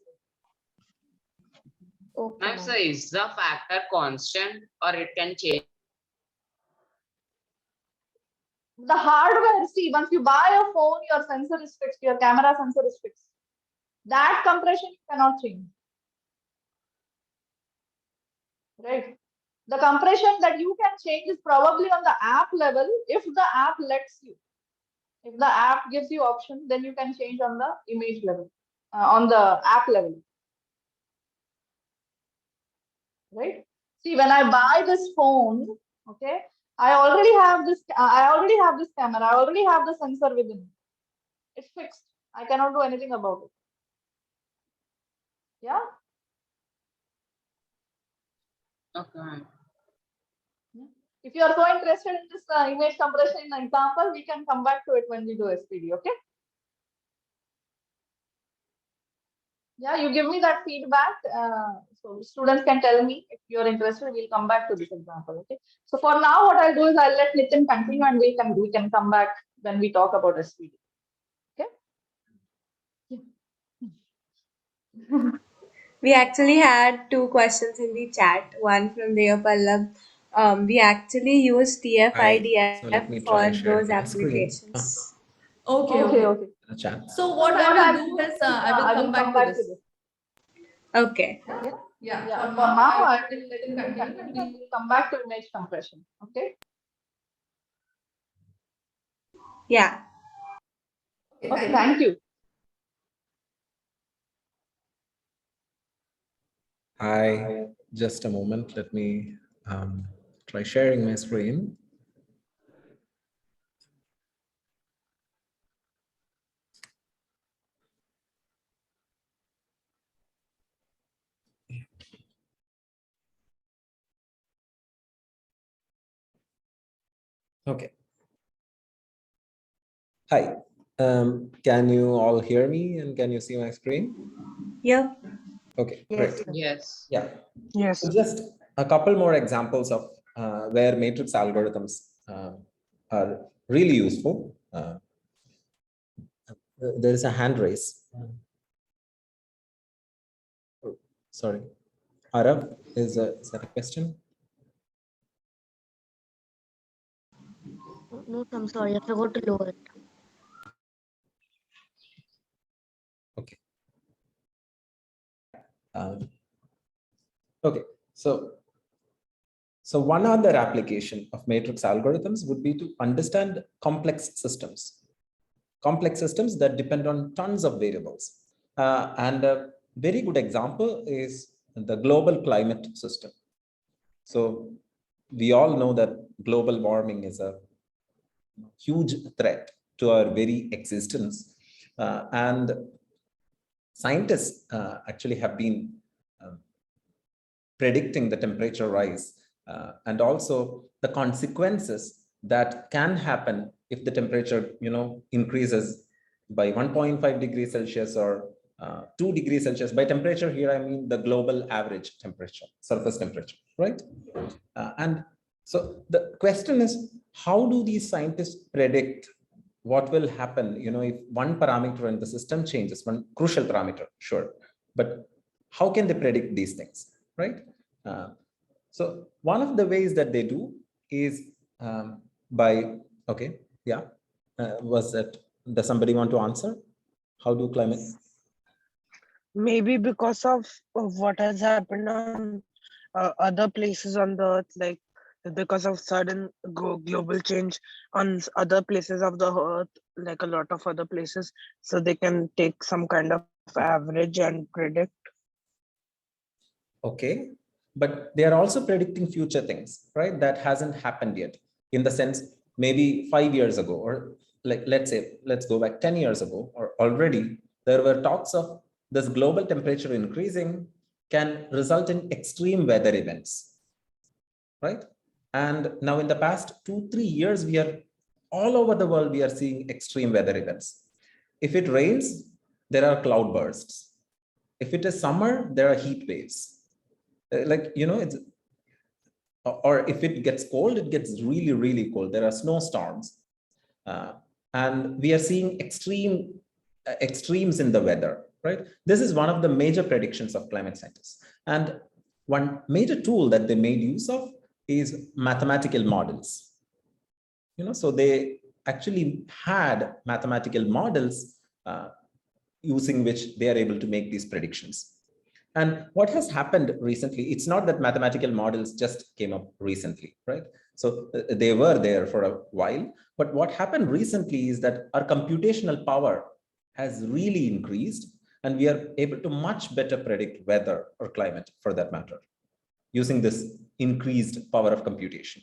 Okay, Ma'am, so is the factor constant or it can change? The hardware, see, once you buy a phone, your sensor is fixed, your camera sensor is fixed. That compression cannot change. Right? The compression that you can change is probably on the app level, if the app lets you. If the app gives you option, then you can change on the image level, on the app level. Right? See, when I buy this phone, okay, I already have this camera, I already have the sensor within. It's fixed. I cannot do anything about it. Yeah. Okay. If you are so interested in this image compression example, we can come back to it when we do SPD, okay? Yeah, you give me that feedback. So students can tell me if you're interested, we'll come back to this example, okay? So for now, what I'll do is I'll let Nitin continue and we can come back when we talk about SPD. Okay? We actually had two questions in the chat. One from Deo Pallab. We actually use So let me TF-IDF try for sharing those my screen. applications. Okay. The chat. So what I will do is I will come back to this. Okay. Yeah. For now, I will let him continue and we will come back to image compression. Okay. Yeah. Okay. Thank you. Hi, just a moment. Let me try sharing my screen. Okay. Hi. Can you all hear me and can you see my screen? Yeah. Okay, Yes, great. sir. Yes. Yeah. Yes. So just a couple more examples of where matrix algorithms are really useful. There is a hand raise. Oh, sorry. Arav, is that a question? No, I'm sorry. I forgot to lower it. Okay. Okay. So one other application of matrix algorithms would be to understand complex systems that depend on tons of variables. And a very good example is the global climate system. So we all know that global warming is a huge threat to our very existence. And scientists actually have been predicting the temperature rise and also the consequences that can happen if the temperature, increases by 1.5 degrees Celsius or 2 degrees Celsius. By temperature here, I mean the global average temperature, surface temperature, right? And So the question is, how do these scientists predict what will happen, if one parameter in the system changes, one crucial parameter, sure, but how can they predict these things, right? So one of the ways that they do is okay, yeah, does somebody want to answer? How do climate? Maybe because of what has happened on other places on the earth, like because of sudden global change on other places of the earth, like a lot of other places, so they can take some kind of average and predict. Okay, but they are also predicting future things, right? That hasn't happened yet, in the sense maybe 5 years ago, or like let's go back 10 years ago, or already there were talks of this global temperature increasing can result in extreme weather events, right? And now in the past 2-3 years, we are all over the world, we are seeing extreme weather events. If it rains, there are cloud bursts. If it is summer, there are heat waves. It's, or if it gets cold, it gets really, really cold. There are snowstorms. And we are seeing extremes in the weather, right? This is one of the major predictions of climate scientists. And one major tool that they made use of is mathematical models. So they actually had mathematical models using which they are able to make these predictions. And what has happened recently, it's not that mathematical models just came up recently, right? So they were there for a while, but what happened recently is that our computational power has really increased, and we are able to much better predict weather or climate, for that matter, using this increased power of computation.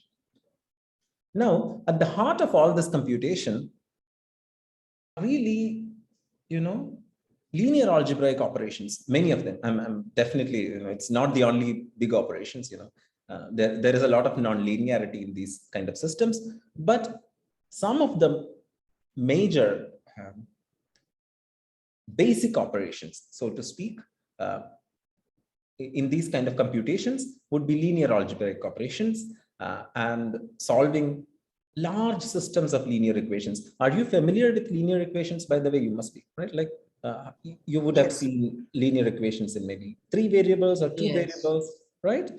Now, at the heart of all this computation, really, linear algebraic operations, many of them. I'm definitely, it's not the only big operations, there is a lot of non-linearity in these kind of systems, but some of the major basic operations, so to speak, in these kind of computations would be linear algebraic operations and solving large systems of linear equations. Are you familiar with linear equations? By the way, you must be, right? Like you would have seen linear equations in maybe 3 variables or 2 variables, right?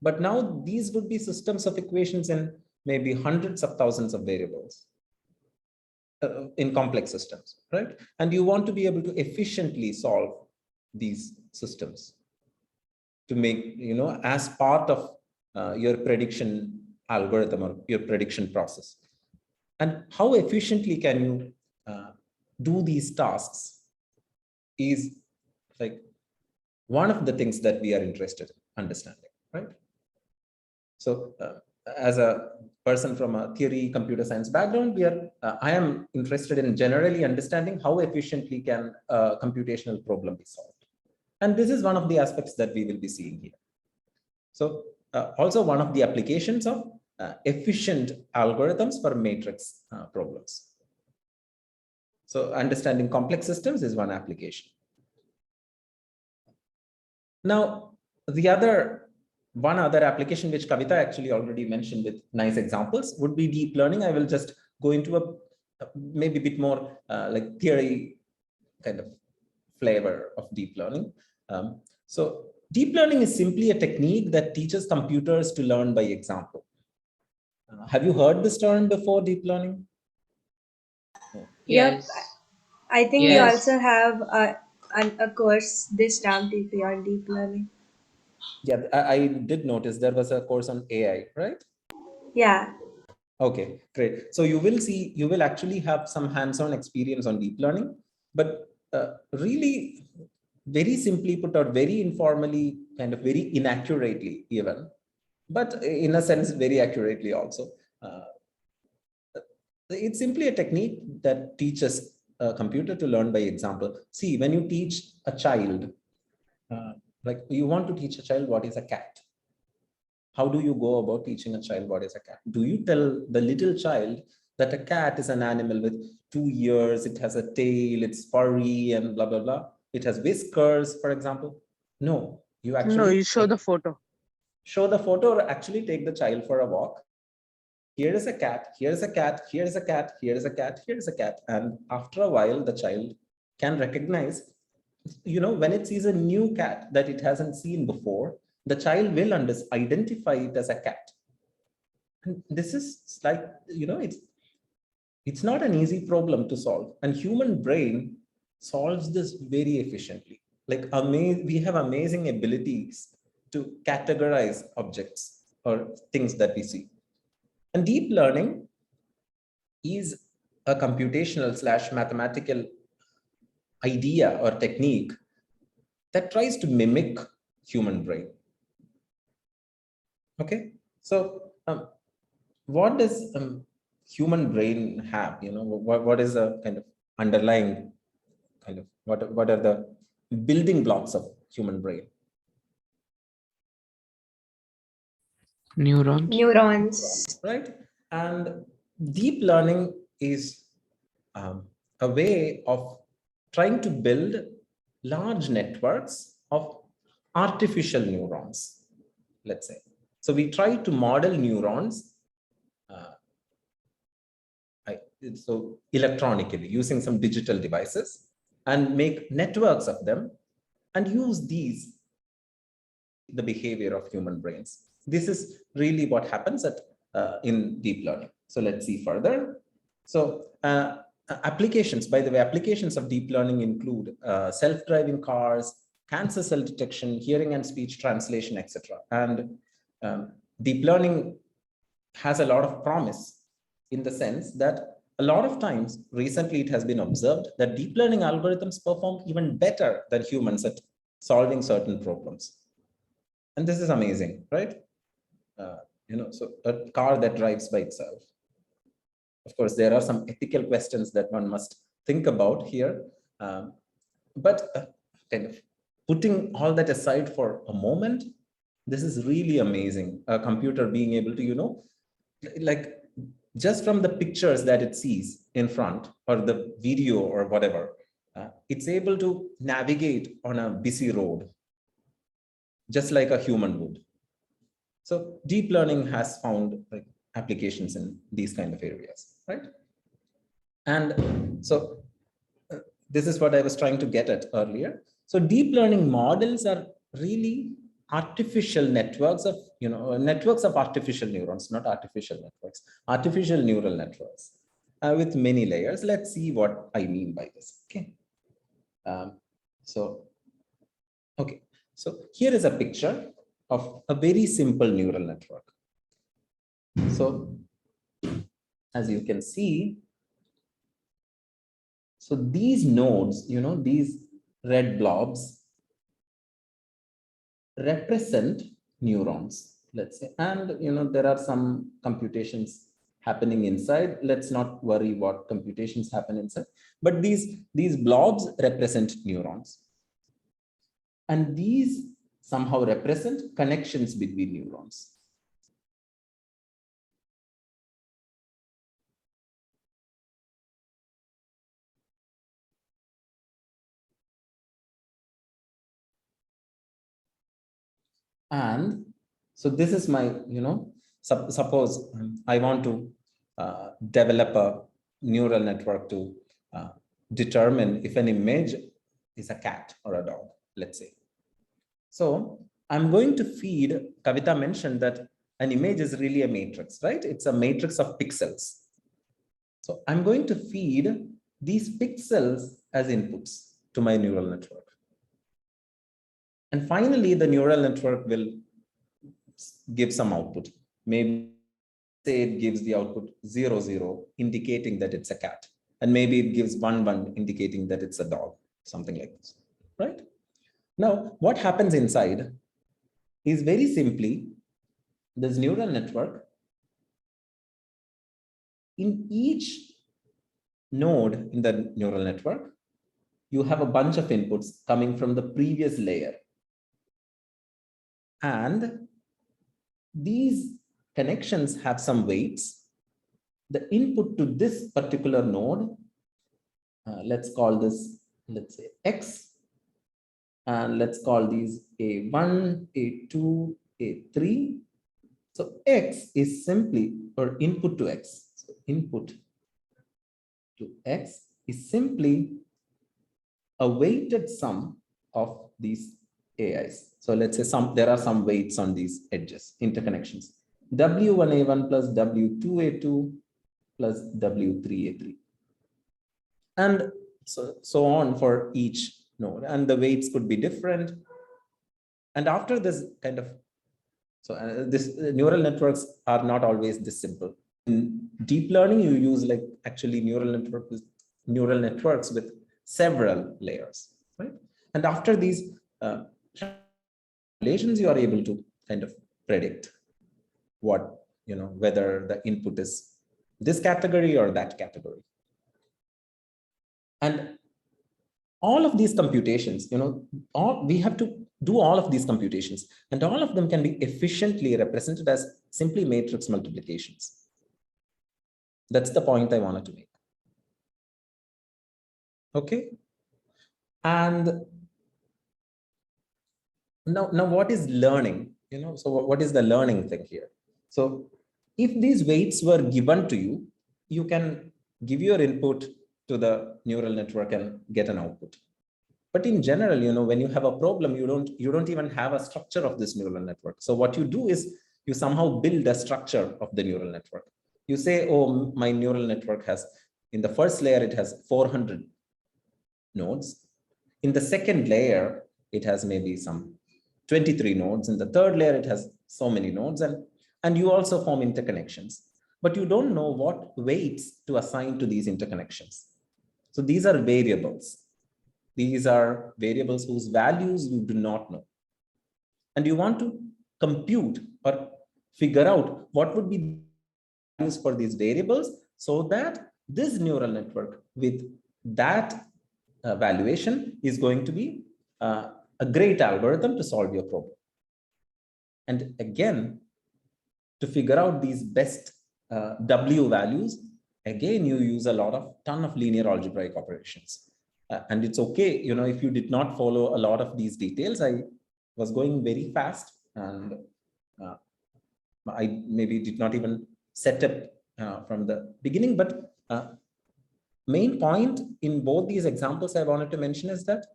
But now these would be systems of equations in maybe hundreds of thousands of variables in complex systems, right? And you want to be able to efficiently solve these systems to make, as part of your prediction algorithm or your prediction process. And how efficiently can you do these tasks is like one of the things that we are interested in understanding, right? So as a person from a theory computer science background, I am interested in generally understanding how efficiently can a computational problem be solved. And this is one of the aspects that we will be seeing here. So also one of the applications of efficient algorithms for matrix problems. So understanding complex systems is one application. Now, one other application which Kavita actually already mentioned with nice examples would be deep learning. I will just go into a maybe a bit more like theory kind of flavor of deep learning. So deep learning is simply a technique that teaches computers to learn by example. Have you heard this term before, deep learning? Yep. I think we Yes. also have a course this term TP on deep learning. Yeah, I did notice there was a course on AI, right? Yeah. Okay, great. So you will actually have some hands-on experience on deep learning, but really very simply put, or very informally, kind of very inaccurately even, but in a sense very accurately also. It's simply a technique that teaches a computer to learn by example. See, when you teach a child, like you want to teach a child what is a cat. How do you go about teaching a child what is a cat? Do you tell the little child that a cat is an animal with 2 ears, it has a tail, it's furry and blah, blah, blah. It has whiskers, for example? No, you actually you show the photo. Show the photo or actually take the child for a walk here is a cat, here is a cat, here is a cat, here is a cat, here is a cat. And after a while, the child can recognize, when it sees a new cat that it hasn't seen before, the child will identify it as a cat. And this is like, it's not an easy problem to solve. And human brain solves this very efficiently. Like we have amazing abilities to categorize objects or things that we see. And deep learning is a computational / mathematical idea or technique that tries to mimic human brain. Okay, so what does human brain have? What is a kind of underlying kind of what are the building blocks of human brain? Neurons. Right, and deep learning is a way of trying to build large networks of artificial neurons, let's say. So we try to model neurons so electronically using some digital devices and make networks of them and use these the behavior of human brains. This is really what happens in deep learning. So let's see further. So applications, by the way, applications of deep learning include self-driving cars, cancer cell detection, hearing and speech translation, etc. And deep learning has a lot of promise in the sense that a lot of times, recently it has been observed that deep learning algorithms perform even better than humans at solving certain problems. And this is amazing, right? So a car that drives by itself. Of course, there are some ethical questions that one must think about here. But kind of putting all that aside for a moment, this is really amazing. A computer being able to, like just from the pictures that it sees in front or the video or whatever, it's able to navigate on a busy road, just like a human would. So deep learning has found applications in these kind of areas, right? And so this is what I was trying to get at earlier. So deep learning models are really artificial networks of, networks of artificial neurons, not artificial networks, artificial neural networks with many layers. Let's see what I mean by this. Okay. So here is a picture of a very simple neural network. So as you can see, so these nodes, these red blobs represent neurons, let's say, and there are some computations happening inside. Let's not worry what computations happen inside, but these blobs represent neurons, and these somehow represent connections between neurons. And so this is my, suppose I want to develop a neural network to determine if an image is a cat or a dog, let's say. So I'm going to feed, Kavita mentioned that an image is really a matrix, right? It's a matrix of pixels. So I'm going to feed these pixels as inputs to my neural network. And finally, the neural network will give some output. Maybe say it gives the output 0, 0, indicating that it's a cat. And maybe it gives 1, 1, indicating that it's a dog, something like this, right? Now, what happens inside is very simply this neural network. In each node in the neural network, you have a bunch of inputs coming from the previous layer. And these connections have some weights. The input to this particular node, let's call this, let's say X, and let's call these A1, A2, A3. So X is simply, or input to X. So input to X is simply a weighted sum of these AIs. So let's say there are some weights on these edges, interconnections. W1A1 plus W2A2 plus W3A3. And so on for each node. And the weights could be different. And after this kind of, so this neural networks are not always this simple. In deep learning, you use like actually neural networks with several layers, right? And after these relations, you are able to kind of predict what, whether the input is this category or that category. And all of these computations, we have to do all of these computations, and all of them can be efficiently represented as simply matrix multiplications. That's the point I wanted to make. Okay. And now what is learning? So what is the learning thing here? So if these weights were given to you, you can give your input to the neural network and get an output. But in general, when you have a problem, you don't even have a structure of this neural network. So what you do is you somehow build a structure of the neural network. You say, oh, my neural network has, in the first layer, it has 400 nodes. In the second layer, it has maybe some 23 nodes. In the third layer, it has so many nodes. And you also form interconnections. But you don't know what weights to assign to these interconnections. So these are variables. These are variables whose values you do not know. And you want to compute or figure out what would be values for these variables so that this neural network with that valuation is going to be a great algorithm to solve your problem. And again, to figure out these best W values, again, you use a ton of linear algebraic operations. And it's okay, if you did not follow a lot of these details. I was going very fast, and I maybe did not even set up from the beginning. But main point in both these examples I wanted to mention is that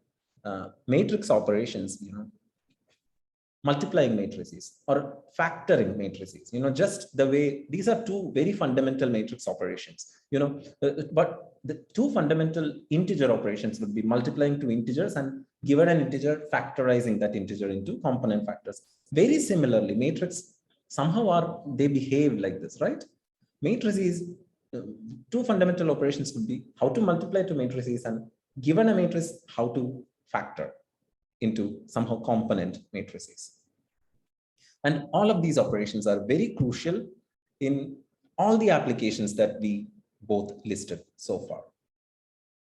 matrix operations, multiplying matrices or factoring matrices, just the way these are two very fundamental matrix operations, but the two fundamental integer operations would be multiplying two integers and given an integer, factorizing that integer into component factors. Very similarly, matrix somehow they behave like this, right? Matrices, two fundamental operations would be how to multiply two matrices, and given a matrix, how to factor into somehow component matrices. And all of these operations are very crucial in all the applications that we both listed so far.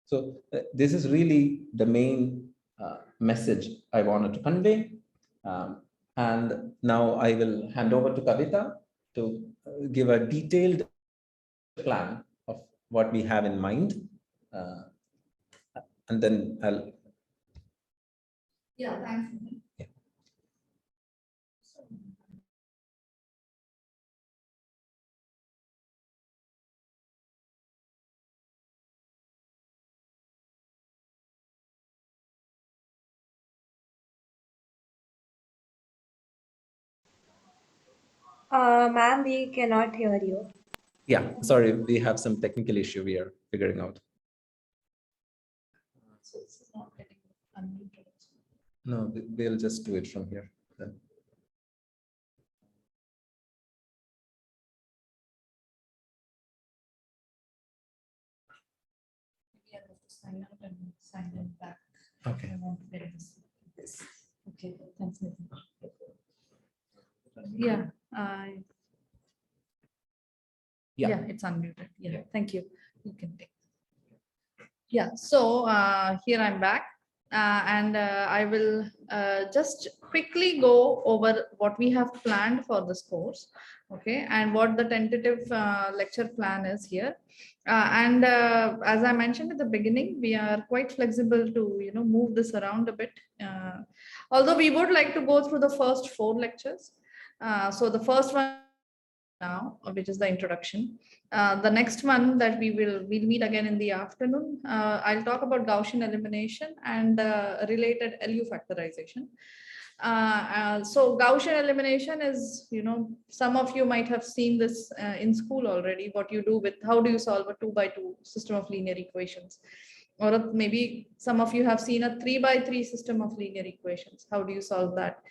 So this is really the main message I wanted to convey. And now I will hand over to Kavita to give a detailed plan of what we have in mind. And then I'll. Yeah, thanks. Yeah. Ma'am, we cannot hear you. Yeah, sorry, we have some technical issue we are figuring out. So this is not getting unmuted. No, we'll just do it from here then. Maybe I have to sign out and sign in back. Okay. I want to get this. Yes. Okay, thanks, Nitin. Yeah, yeah, it's unmuted. Yeah, thank you. You can take. Yeah, so here I'm back. And I will just quickly go over what we have planned for this course, okay, and what the tentative lecture plan is here. And as I mentioned at the beginning, we are quite flexible to move this around a bit. Although we would like to go through the first 4 lectures. So the first one now, which is the introduction. The next one that we'll meet again in the afternoon. I'll talk about Gaussian elimination and related LU factorization. So Gaussian elimination is, some of you might have seen this in school already, what you do with, how do you solve a 2x2 system of linear equations? Or maybe some of you have seen a 3x3 system of linear equations. How do you solve that?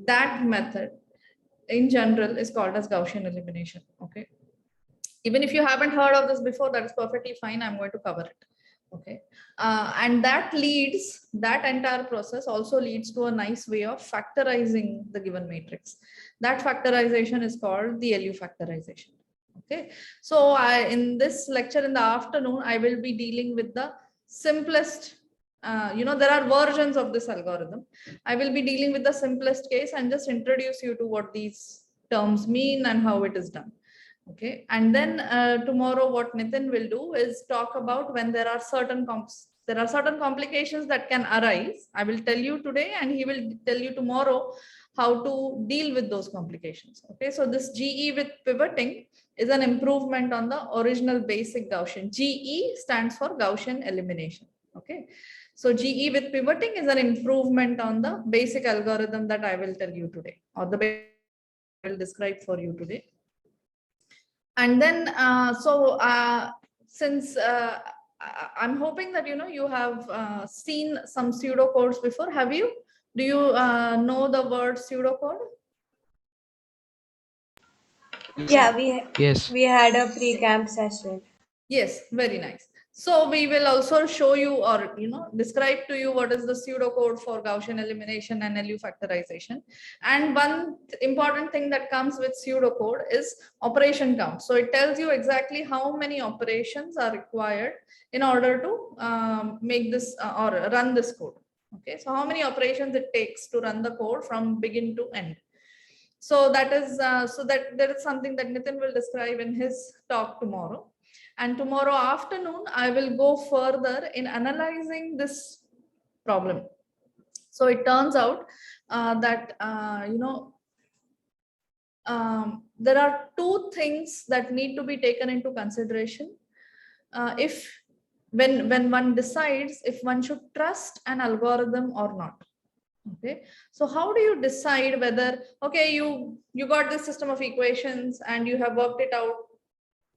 That method in general is called as Gaussian elimination. Okay. Even if you haven't heard of this before, that is perfectly fine. I'm going to cover it. Okay. And that entire process also leads to a nice way of factorizing the given matrix. That factorization is called the LU factorization. Okay. So in this lecture in the afternoon, I will be dealing with the simplest, there are versions of this algorithm. I will be dealing with the simplest case and just introduce you to what these terms mean and how it is done. Okay, and then tomorrow what Nitin will do is talk about when there are certain complications that can arise. I will tell you today and he will tell you tomorrow how to deal with those complications. Okay, so this GE with pivoting is an improvement on the original basic Gaussian. GE stands for Gaussian elimination. Okay, so GE with pivoting is an improvement on the basic algorithm that I will tell you today, or the I will describe for you today. And then, since I'm hoping that, you have seen some pseudocodes before, have you? Do you know the word pseudocode? Yeah, Yes. we had a pre-camp session. Yes, very nice. So we will also show you or, describe to you what is the pseudocode for Gaussian elimination and LU factorization. And one important thing that comes with pseudocode is operation count. So it tells you exactly how many operations are required in order to make this or run this code. Okay, so how many operations it takes to run the code from begin to end. So that is there is something that Nitin will describe in his talk tomorrow. And tomorrow afternoon, I will go further in analyzing this problem. So it turns out that, there are two things that need to be taken into consideration when one decides if one should trust an algorithm or not. Okay, so how do you decide whether, okay, you got this system of equations and you have worked it out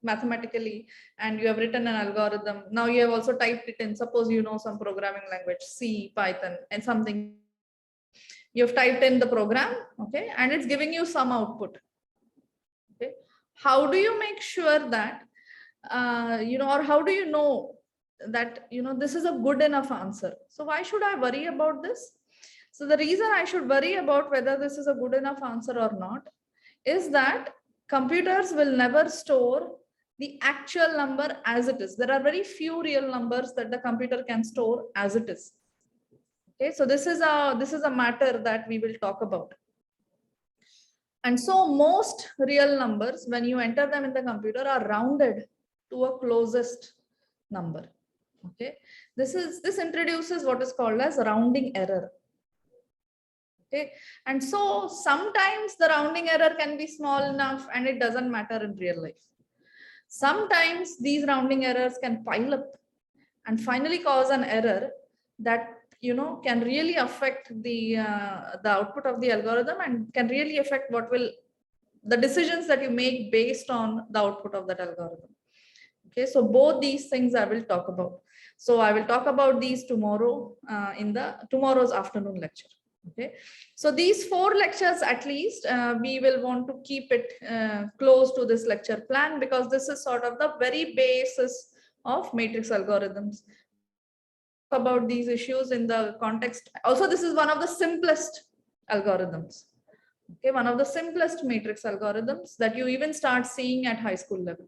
mathematically and you have written an algorithm. Now you have also typed it in, suppose you know some programming language, C, Python, and something. You have typed in the program, okay, and it's giving you some output. Okay, how do you make sure that, or how do you know that, this is a good enough answer? So why should I worry about this? So the reason I should worry about whether this is a good enough answer or not is that computers will never store the actual number as it is. There are very few real numbers that the computer can store as it is. Okay, so this is a matter that we will talk about. And so most real numbers, when you enter them in the computer, are rounded to a closest number. Okay, this introduces what is called as rounding error. Okay, and so sometimes the rounding error can be small enough and it doesn't matter in real life. Sometimes these rounding errors can pile up and finally cause an error that, can really affect the output of the algorithm and can really affect the decisions that you make based on the output of that algorithm. Okay, so both these things I will talk about. So I will talk about these tomorrow in tomorrow's afternoon lecture. Okay, so these 4 lectures at least, we will want to keep it close to this lecture plan, because this is sort of the very basis of matrix algorithms. About these issues in the context. Also, this is one of the simplest algorithms. Okay, one of the simplest matrix algorithms that you even start seeing at high school level.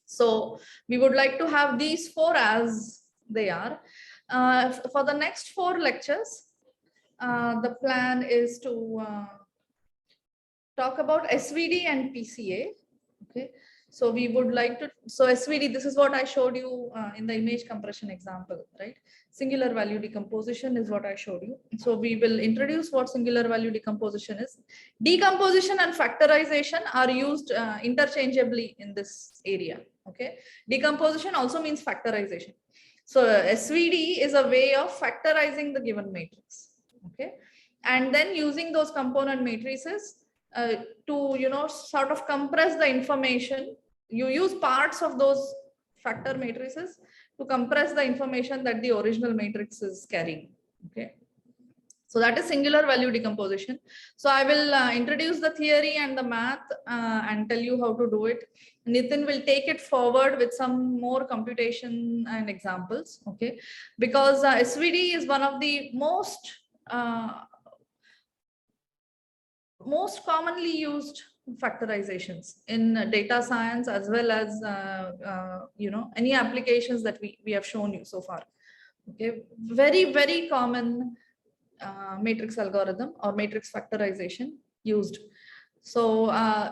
So we would like to have these 4 as they are. For the next 4 lectures, the plan is to talk about SVD and PCA. Okay, So we would like to, so SVD, this is what I showed you in the image compression example, right? Singular value decomposition is what I showed you. So we will introduce what singular value decomposition is. Decomposition and factorization are used interchangeably in this area, okay? Decomposition also means factorization. So SVD is a way of factorizing the given matrix, okay? And then using those component matrices to sort of compress the information. You use parts of those factor matrices to compress the information that the original matrix is carrying. Okay, so that is singular value decomposition. So I will introduce the theory and the math and tell you how to do it. Nitin will take it forward with some more computation and examples. Okay, because SVD is one of the most commonly used factorizations in data science, as well as any applications that we have shown you so far. Okay, very common matrix algorithm or matrix factorization used. So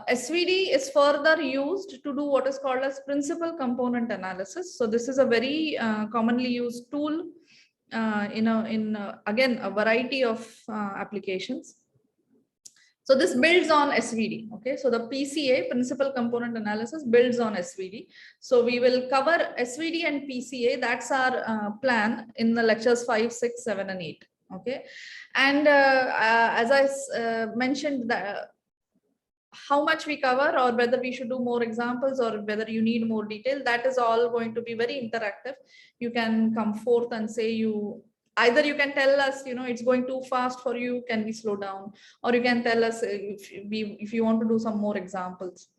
SVD is further used to do what is called as principal component analysis. So this is a very commonly used tool in again a variety of applications. So this builds on SVD. Okay, so the PCA, principal component analysis, builds on SVD. So we will cover SVD and PCA. That's our plan in the lectures 5, 6, 7, and 8. Okay, and as I mentioned, how much we cover, or whether we should do more examples, or whether you need more detail, that is all going to be very interactive. You can come forth and say either you can tell us, it's going too fast for you, can we slow down? Or you can tell us if you want to do some more examples,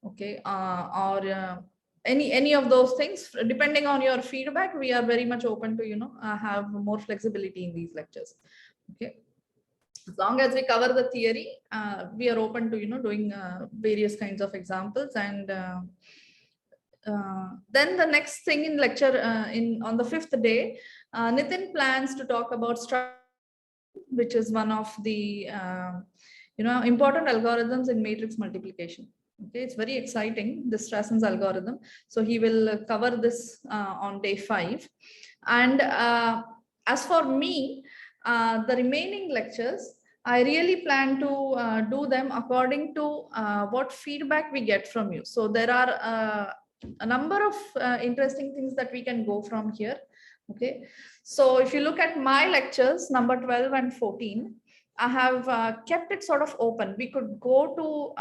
okay? Or any of those things, depending on your feedback, we are very much open to, have more flexibility in these lectures, okay? As long as we cover the theory, we are open to, doing various kinds of examples. And then the next thing in lecture on the 5th day, Nitin plans to talk about Strassen, which is one of the important algorithms in matrix multiplication. Okay, it's very exciting, the Strassen's algorithm. So he will cover this on day 5. And as for me, the remaining lectures, I really plan to do them according to what feedback we get from you. So there are a number of interesting things that we can go from here. Okay, so if you look at my lectures, number 12 and 14, I have kept it sort of open. We could go to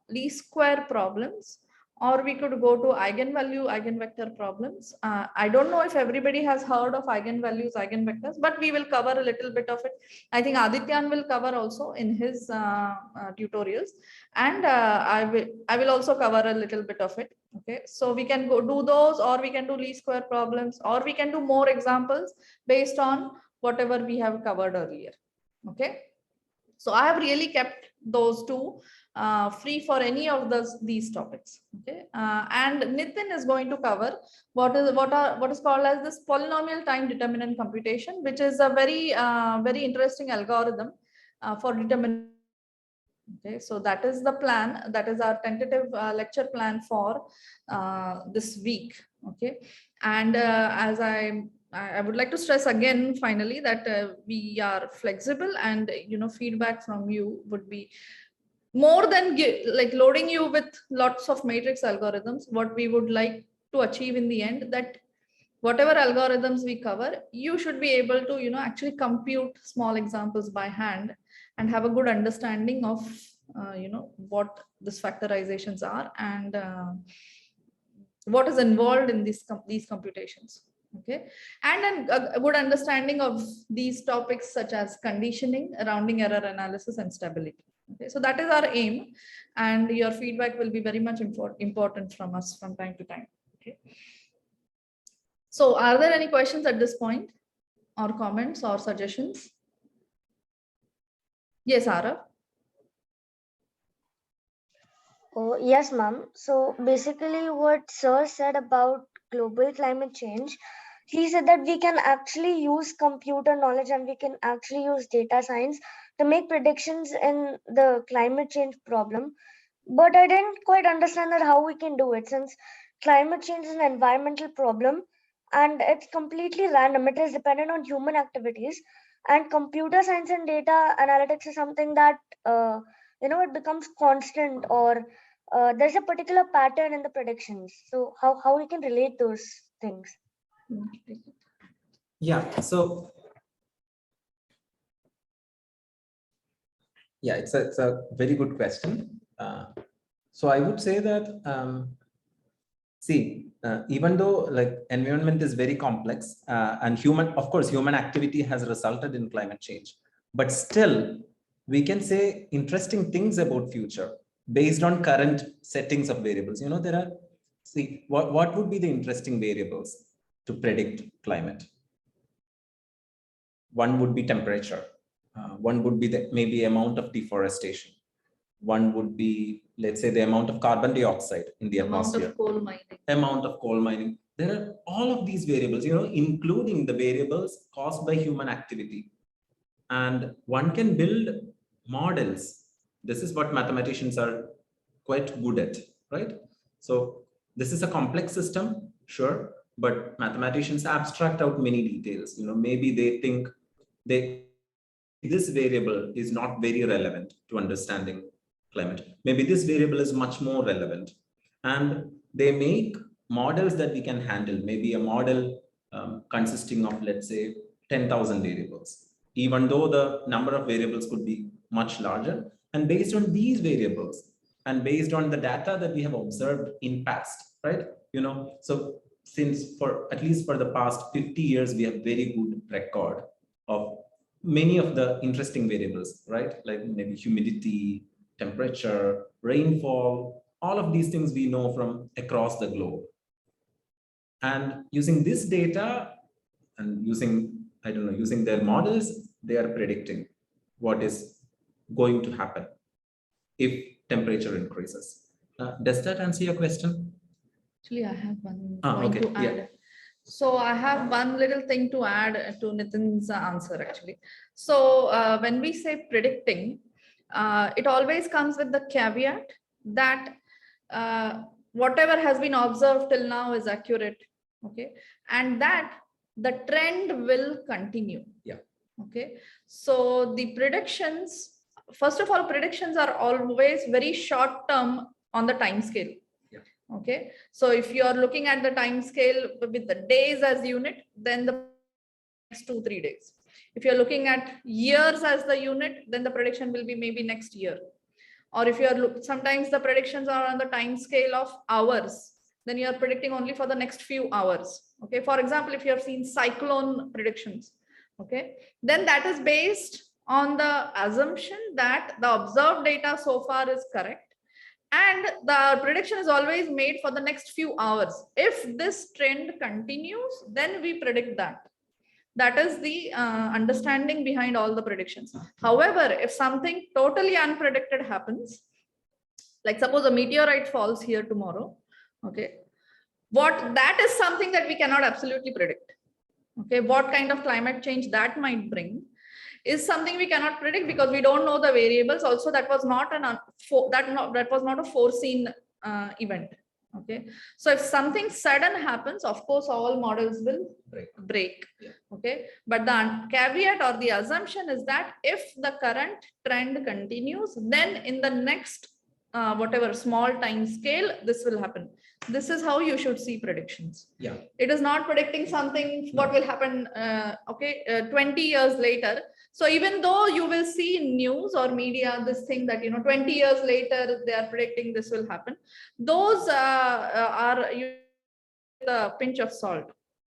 least square problems, or we could go to eigenvalue, eigenvector problems. I don't know if everybody has heard of eigenvalues, eigenvectors, but we will cover a little bit of it. I think Adityan will cover also in his tutorials, and I will also cover a little bit of it. Okay, so we can go do those, or we can do least square problems, or we can do more examples based on whatever we have covered earlier. Okay, so I have really kept those two free for any of these topics. Okay, and Nitin is going to cover what is called as this polynomial time determinant computation, which is a very interesting algorithm for determining. Okay, so that is the plan. That is our tentative lecture plan for this week. Okay, and as I would like to stress again, finally, that we are flexible, and feedback from you would be more than like loading you with lots of matrix algorithms. What we would like to achieve in the end, that whatever algorithms we cover, you should be able to actually compute small examples by hand and have a good understanding of what these factorizations are, and what is involved in these computations. Okay, and a good understanding of these topics such as conditioning, rounding error analysis, and stability. Okay, so that is our aim, and your feedback will be very much important from us from time to time. Okay, so are there any questions at this point, or comments or suggestions? Yes, Arav. Oh, yes, ma'am. So basically what Sir said about global climate change, he said that we can actually use computer knowledge and we can actually use data science to make predictions in the climate change problem. but I didn't quite understand that how we can do it, since climate change is an environmental problem and it's completely random. It is dependent on human activities, and computer science and data analytics is something that it becomes constant, or there's a particular pattern in the predictions. So how we can relate those things? Yeah, so yeah, it's a very good question. So I would say that see, even though like environment is very complex and of course, human activity has resulted in climate change, but still we can say interesting things about future based on current settings of variables. There are, see, what would be the interesting variables to predict climate? One would be temperature. One would be the maybe amount of deforestation. One would be, let's say, the amount of carbon dioxide in the atmosphere. Amount of coal mining. There are all of these variables, including the variables caused by human activity. And one can build models. This is what mathematicians are quite good at, right? So this is a complex system, sure, but mathematicians abstract out many details. Maybe they think this variable is not very relevant to understanding climate. Maybe this variable is much more relevant, and they make models that we can handle. Maybe a model consisting of, let's say, 10,000 variables, even though the number of variables could be much larger. And based on these variables and based on the data that we have observed in past, right? So since at least for the past 50 years, we have very good record of many of the interesting variables, right? Like maybe humidity, temperature, rainfall, all of these things we know from across the globe. And using this data and using their models, they are predicting what is going to happen if temperature increases. Does that answer your question? Actually, I have one point okay. to add. Yeah. So I have one little thing to add to Nitin's answer actually. So when we say predicting, it always comes with the caveat that whatever has been observed till now is accurate, okay, and that the trend will continue. Yeah. Okay. So the predictions, first of all, predictions are always very short term on the time scale. Okay, so if you are looking at the time scale with the days as unit, then the next 2-3 days. If you're looking at years as the unit, then the prediction will be maybe next year. Or if you're sometimes the predictions are on the time scale of hours, then you're predicting only for the next few hours. Okay, for example, if you have seen cyclone predictions, okay, then that is based on the assumption that the observed data so far is correct. And the prediction is always made for the next few hours. If this trend continues, then we predict that. That is the understanding behind all the predictions. However, if something totally unpredicted happens, like suppose a meteorite falls here tomorrow, okay, that is something that we cannot absolutely predict. Okay, what kind of climate change that might bring is something we cannot predict because we don't know the variables. Also, that was not a foreseen event. Okay, so if something sudden happens, of course, all models will break. Yeah. Okay, but the caveat or the assumption is that if the current trend continues, then in the next whatever small time scale, this will happen. This is how you should see predictions. Yeah, it is not predicting something what will happen 20 years later. So even though you will see in news or media this thing that 20 years later they are predicting this will happen, those are a pinch of salt,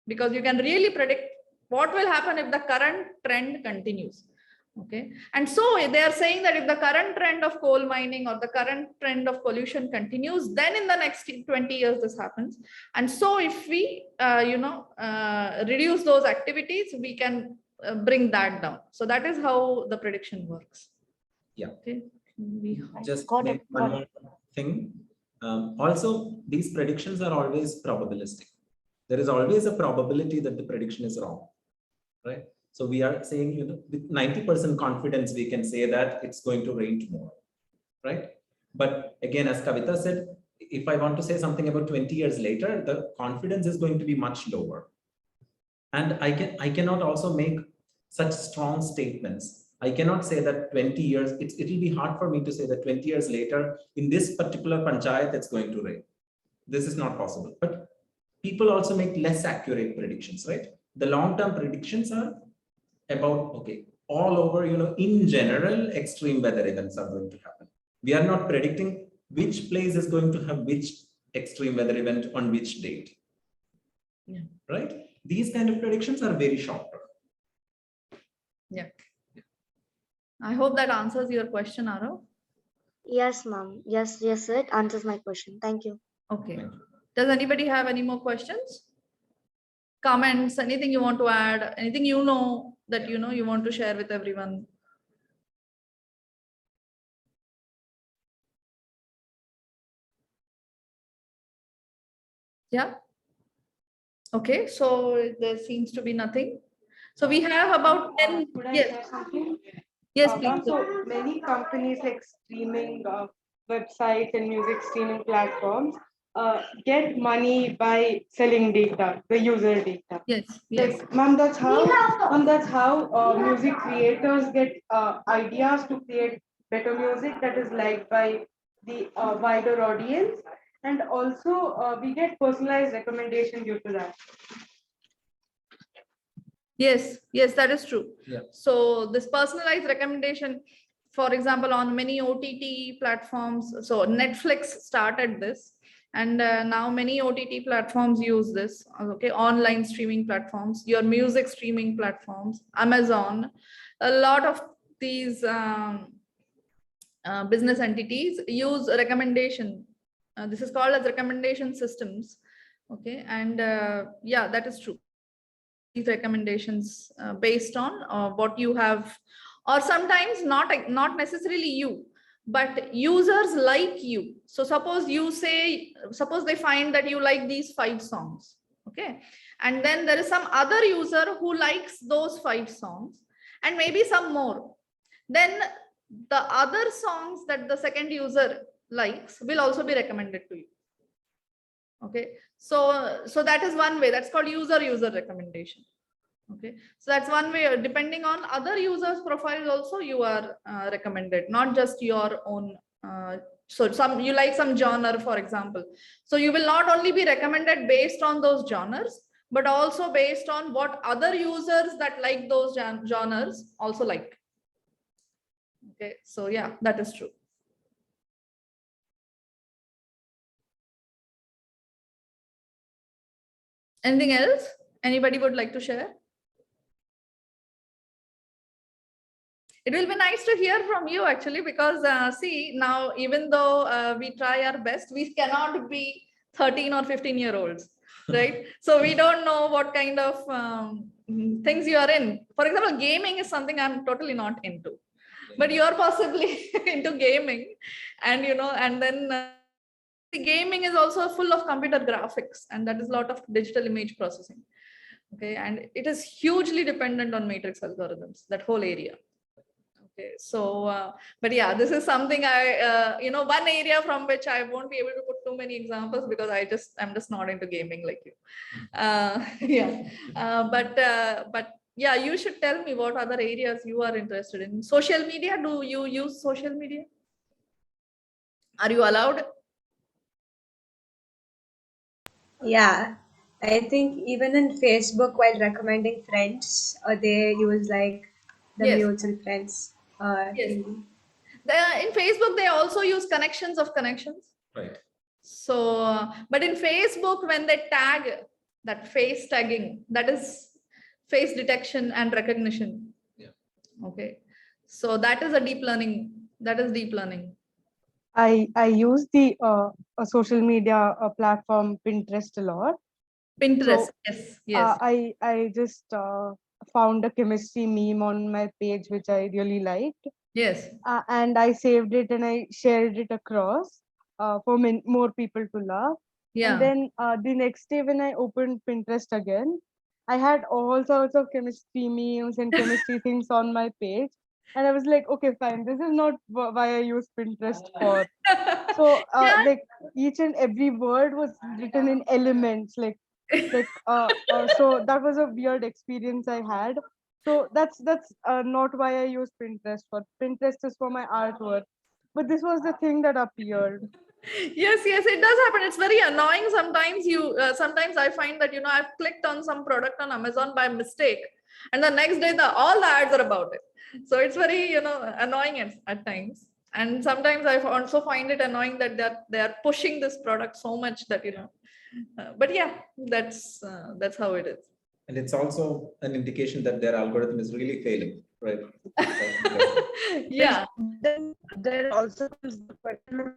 because you can really predict what will happen if the current trend continues. Okay, and so they are saying that if the current trend of coal mining or the current trend of pollution continues, then in the next 20 years this happens. And so if we reduce those activities, we can bring that down. So that is how the prediction works. Yeah. Okay. Just one more thing. Also, these predictions are always probabilistic. There is always a probability that the prediction is wrong, right? So we are saying, with 90% confidence, we can say that it's going to rain tomorrow, right? But again, as Kavita said, if I want to say something about 20 years later, the confidence is going to be much lower. And I cannot also make such strong statements. I cannot say that 20 years, it will be hard for me to say that 20 years later, in this particular panchayat, it's going to rain. This is not possible. But people also make less accurate predictions, right? The long-term predictions are about, okay, all over, in general, extreme weather events are going to happen. We are not predicting which place is going to have which extreme weather event on which date. Yeah. Right? These kind of predictions are very short term. Yeah. I hope that answers your question, Arav. Yes, ma'am. Yes, it answers my question. Thank you. Okay. Does anybody have any more questions? Comments, anything you want to add, anything you know that you want to share with everyone? Yeah. Okay, so there seems to be nothing. So we have about 10. Could I Yes. share something? Yes, Ma'am, please. so many companies like streaming websites and music streaming platforms get money by selling data, the user data. Yes, yes. Like, ma'am, that's how music creators get ideas to create better music that is liked by the wider audience, and also we get personalized recommendation due to that. Yes, that is true. Yeah. So this personalized recommendation, for example, on many OTT platforms, so Netflix started this, and now many OTT platforms use this, okay, online streaming platforms, your music streaming platforms, Amazon, a lot of these business entities use recommendation. This is called as recommendation systems, okay, and yeah, that is true. These recommendations based on what you have, or sometimes not necessarily you, but users like you. So suppose they find that you like these 5 songs, okay, and then there is some other user who likes those 5 songs and maybe some more, then the other songs that the second user likes will also be recommended to you. Okay, so that is one way. That's called user recommendation. Okay, so that's one way. Depending on other users' profiles, also you are recommended, not just your own. So you like some genre, for example. So you will not only be recommended based on those genres, but also based on what other users that like those genres also like. Okay, so yeah, that is true. Anything else anybody would like to share? It will be nice to hear from you actually, because see, now even though we try our best, we cannot be 13 or 15-year-olds, right? So we don't know what kind of things you are in. For example, gaming is something I'm totally not into, but you are possibly into gaming, and and then gaming is also full of computer graphics, and that is a lot of digital image processing. Okay, and it is hugely dependent on matrix algorithms, that whole area. Okay, so but yeah, this is something I one area from which I won't be able to put too many examples, because I'm just not into gaming like you. Yeah, but yeah, you should tell me what other areas you are interested in. Social media, do you use social media? Are you allowed? Yeah, I think even in Facebook, while recommending friends, they use like the Yes. mutual friends. Yes. In In Facebook, they also use connections of connections. Right. So, but in Facebook, when they tag, that face tagging, that is face detection and recognition. Yeah. Okay. So that is a deep learning. That is deep learning. I use the a social media platform Pinterest a lot. Pinterest. So, Yes. I just found a chemistry meme on my page which I really liked, Yes. and I saved it and I shared it across for more people to love. Yeah. And then the next day when I opened Pinterest again, I had all sorts of chemistry memes and chemistry things on my page. And I was like, okay, fine. This is not why I use Pinterest for. So Yeah. like each and every word was written in elements, so that was a weird experience I had. So that's not why I use Pinterest for. Pinterest is for my artwork. But this was the thing that appeared. Yes, it does happen. It's very annoying sometimes. Sometimes I find that I've clicked on some product on Amazon by mistake, and the next day all the ads are about it. So it's very annoying at times. And sometimes I also find it annoying that they are pushing this product so much that but yeah, that's how it is. And it's also an indication that their algorithm is really failing, right? Yeah. Then there also comes the question of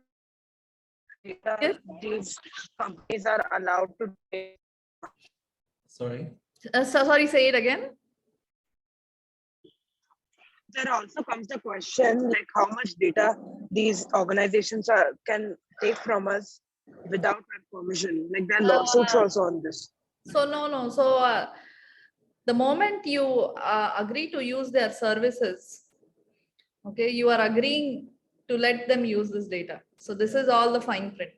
data Yes. these companies are allowed to take. Sorry. Sorry, say it again. There also comes the question like how much data these organizations can take from us without our permission. Like there are lawsuits also on this. So no. So the moment you agree to use their services, okay, you are agreeing to let them use this data. So this is all the fine print.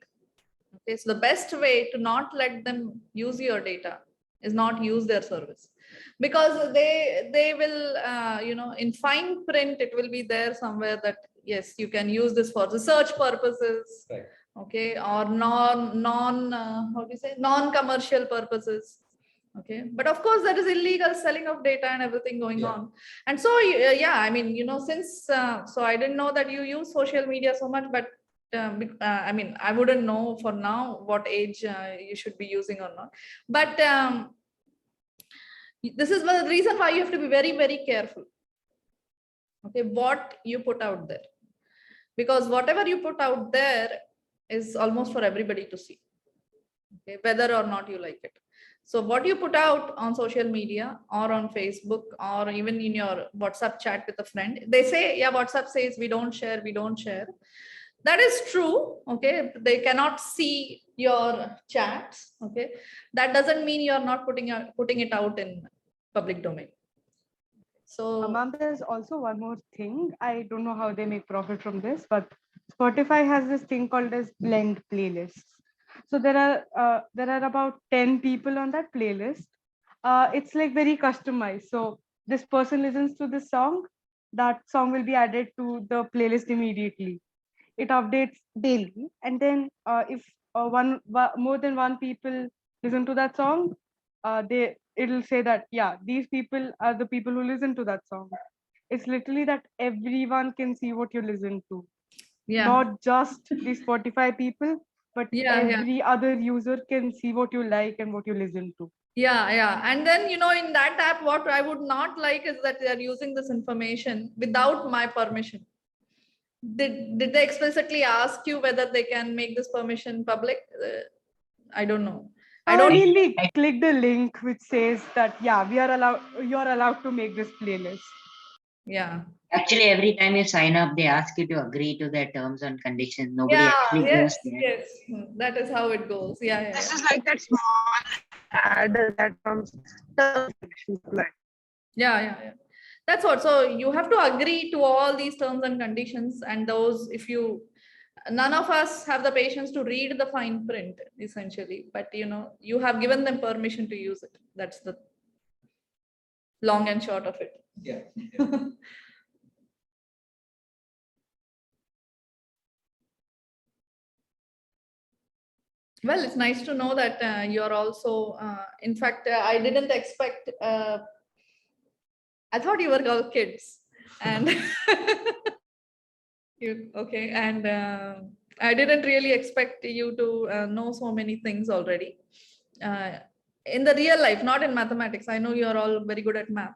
Okay, so the best way to not let them use your data is not use their service, because they will in fine print it will be there somewhere that yes, you can use this for research purposes, Right. okay, or non-commercial purposes. Okay, but of course there is illegal selling of data and everything going on. And so yeah, I mean, since so I didn't know that you use social media so much, but I mean, I wouldn't know for now what age you should be using or not. But this is the reason why you have to be very, very careful. Okay, what you put out there, because whatever you put out there is almost for everybody to see. Okay, whether or not you like it. So what you put out on social media or on Facebook or even in your WhatsApp chat with a friend, they say, yeah, WhatsApp says we don't share. That is true. Okay, they cannot see your chats. Okay, that doesn't mean you're not putting it out in public domain. So Ma'am, there's also one more thing. I don't know how they make profit from this, but Spotify has this thing called as blend playlists. So there are about 10 people on that playlist. It's like very customized. So this person listens to this song, that song will be added to the playlist immediately. It updates daily, and then if more than one people listen to that song, it'll say that yeah, these people are the people who listen to that song. It's literally that everyone can see what you listen to, not just the Spotify people, but every other user can see what you like and what you listen to. Yeah. And then, in that app, what I would not like is that they are using this information without my permission. Did they explicitly ask you whether they can make this permission public? I don't know. We click the link which says that yeah, you're allowed to make this playlist. Yeah. Actually, every time you sign up, they ask you to agree to their terms and conditions. Nobody actually goes there. Yes, that is how it goes. Yeah. This is like that small ad that comes. Yeah. That's what. So you have to agree to all these terms and conditions, and those, none of us have the patience to read the fine print essentially, but you have given them permission to use it. That's the long and short of it. Yeah. Well, it's nice to know that you're also, in fact, I didn't expect, I thought you were all kids, and okay, and I didn't really expect you to know so many things already in the real life, not in mathematics. I know you're all very good at math,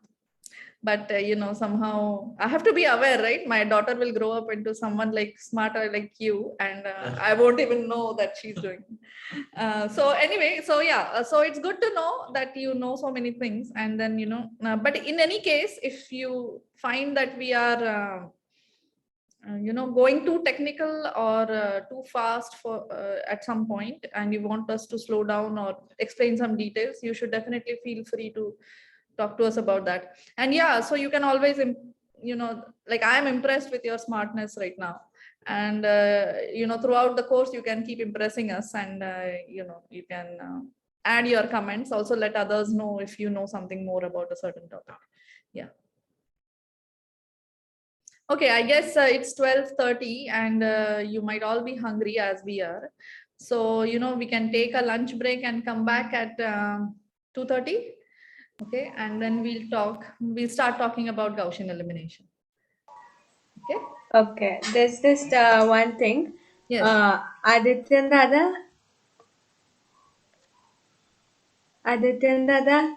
but somehow I have to be aware, right? My daughter will grow up into someone like smarter like you, and I won't even know that she's doing. So anyway, so yeah, so it's good to know that you know so many things, and then but in any case, if you find that we are going too technical or too fast for at some point, and you want us to slow down or explain some details, you should definitely feel free to talk to us about that. And yeah, so you can always like I am impressed with your smartness right now. And, throughout the course, you can keep impressing us, and, you can add your comments. Also let others know if you know something more about a certain topic. Yeah. Okay, I guess it's 12:30 and you might all be hungry as we are. So, we can take a lunch break and come back at 2:30. Okay, and then we'll start talking about Gaussian elimination. Okay. Okay, there's this one thing. Yes. Adityan Dada? Adityan Dada?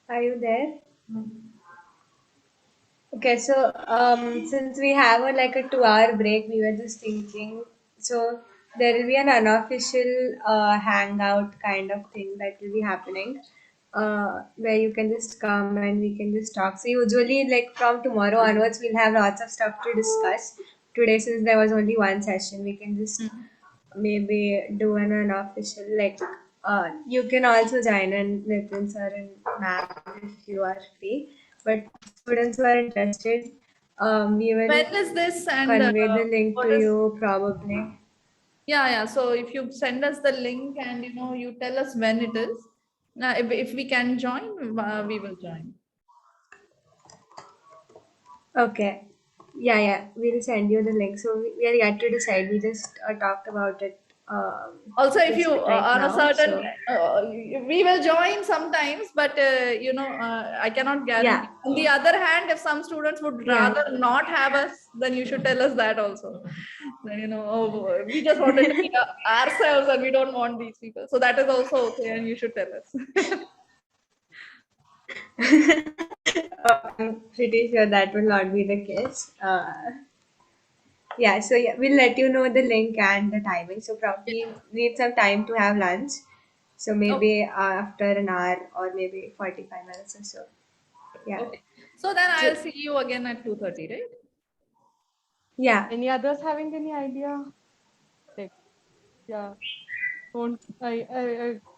Are you there? Okay, so since we have a 2-hour break, we were just thinking, so there will be an unofficial hangout kind of thing that will be happening, where you can just come and we can just talk. So usually, like from tomorrow onwards, we'll have lots of stuff to discuss. Today, since there was only one session, we can just maybe do an unofficial, you can also join in, Nitin sir and ma'am, if you are free. But students who are interested, we will When is this, and convey the link what to is? you probably. Yeah. So if you send us the link and you tell us when it is. Now, if we can join, we will join. Okay. Yeah. We'll send you the link. So we are yet to decide. We just talked about it. Also, if just you right are a now, certain, so- we will join sometimes, but I cannot guarantee. Yeah. On the other hand, if some students would Yeah. rather not have us, then you should tell us that also. Then, we just wanted to be ourselves and we don't want these people. So that is also okay, and you should tell us. I'm pretty sure that will not be the case. Yeah, so yeah, we'll let you know the link and the timing. So probably need some time to have lunch. So maybe after an hour or maybe 45 minutes or so. Yeah. Okay. So then I'll see you again at 2:30, right? Yeah. Any others having any idea? Like, yeah. Don't I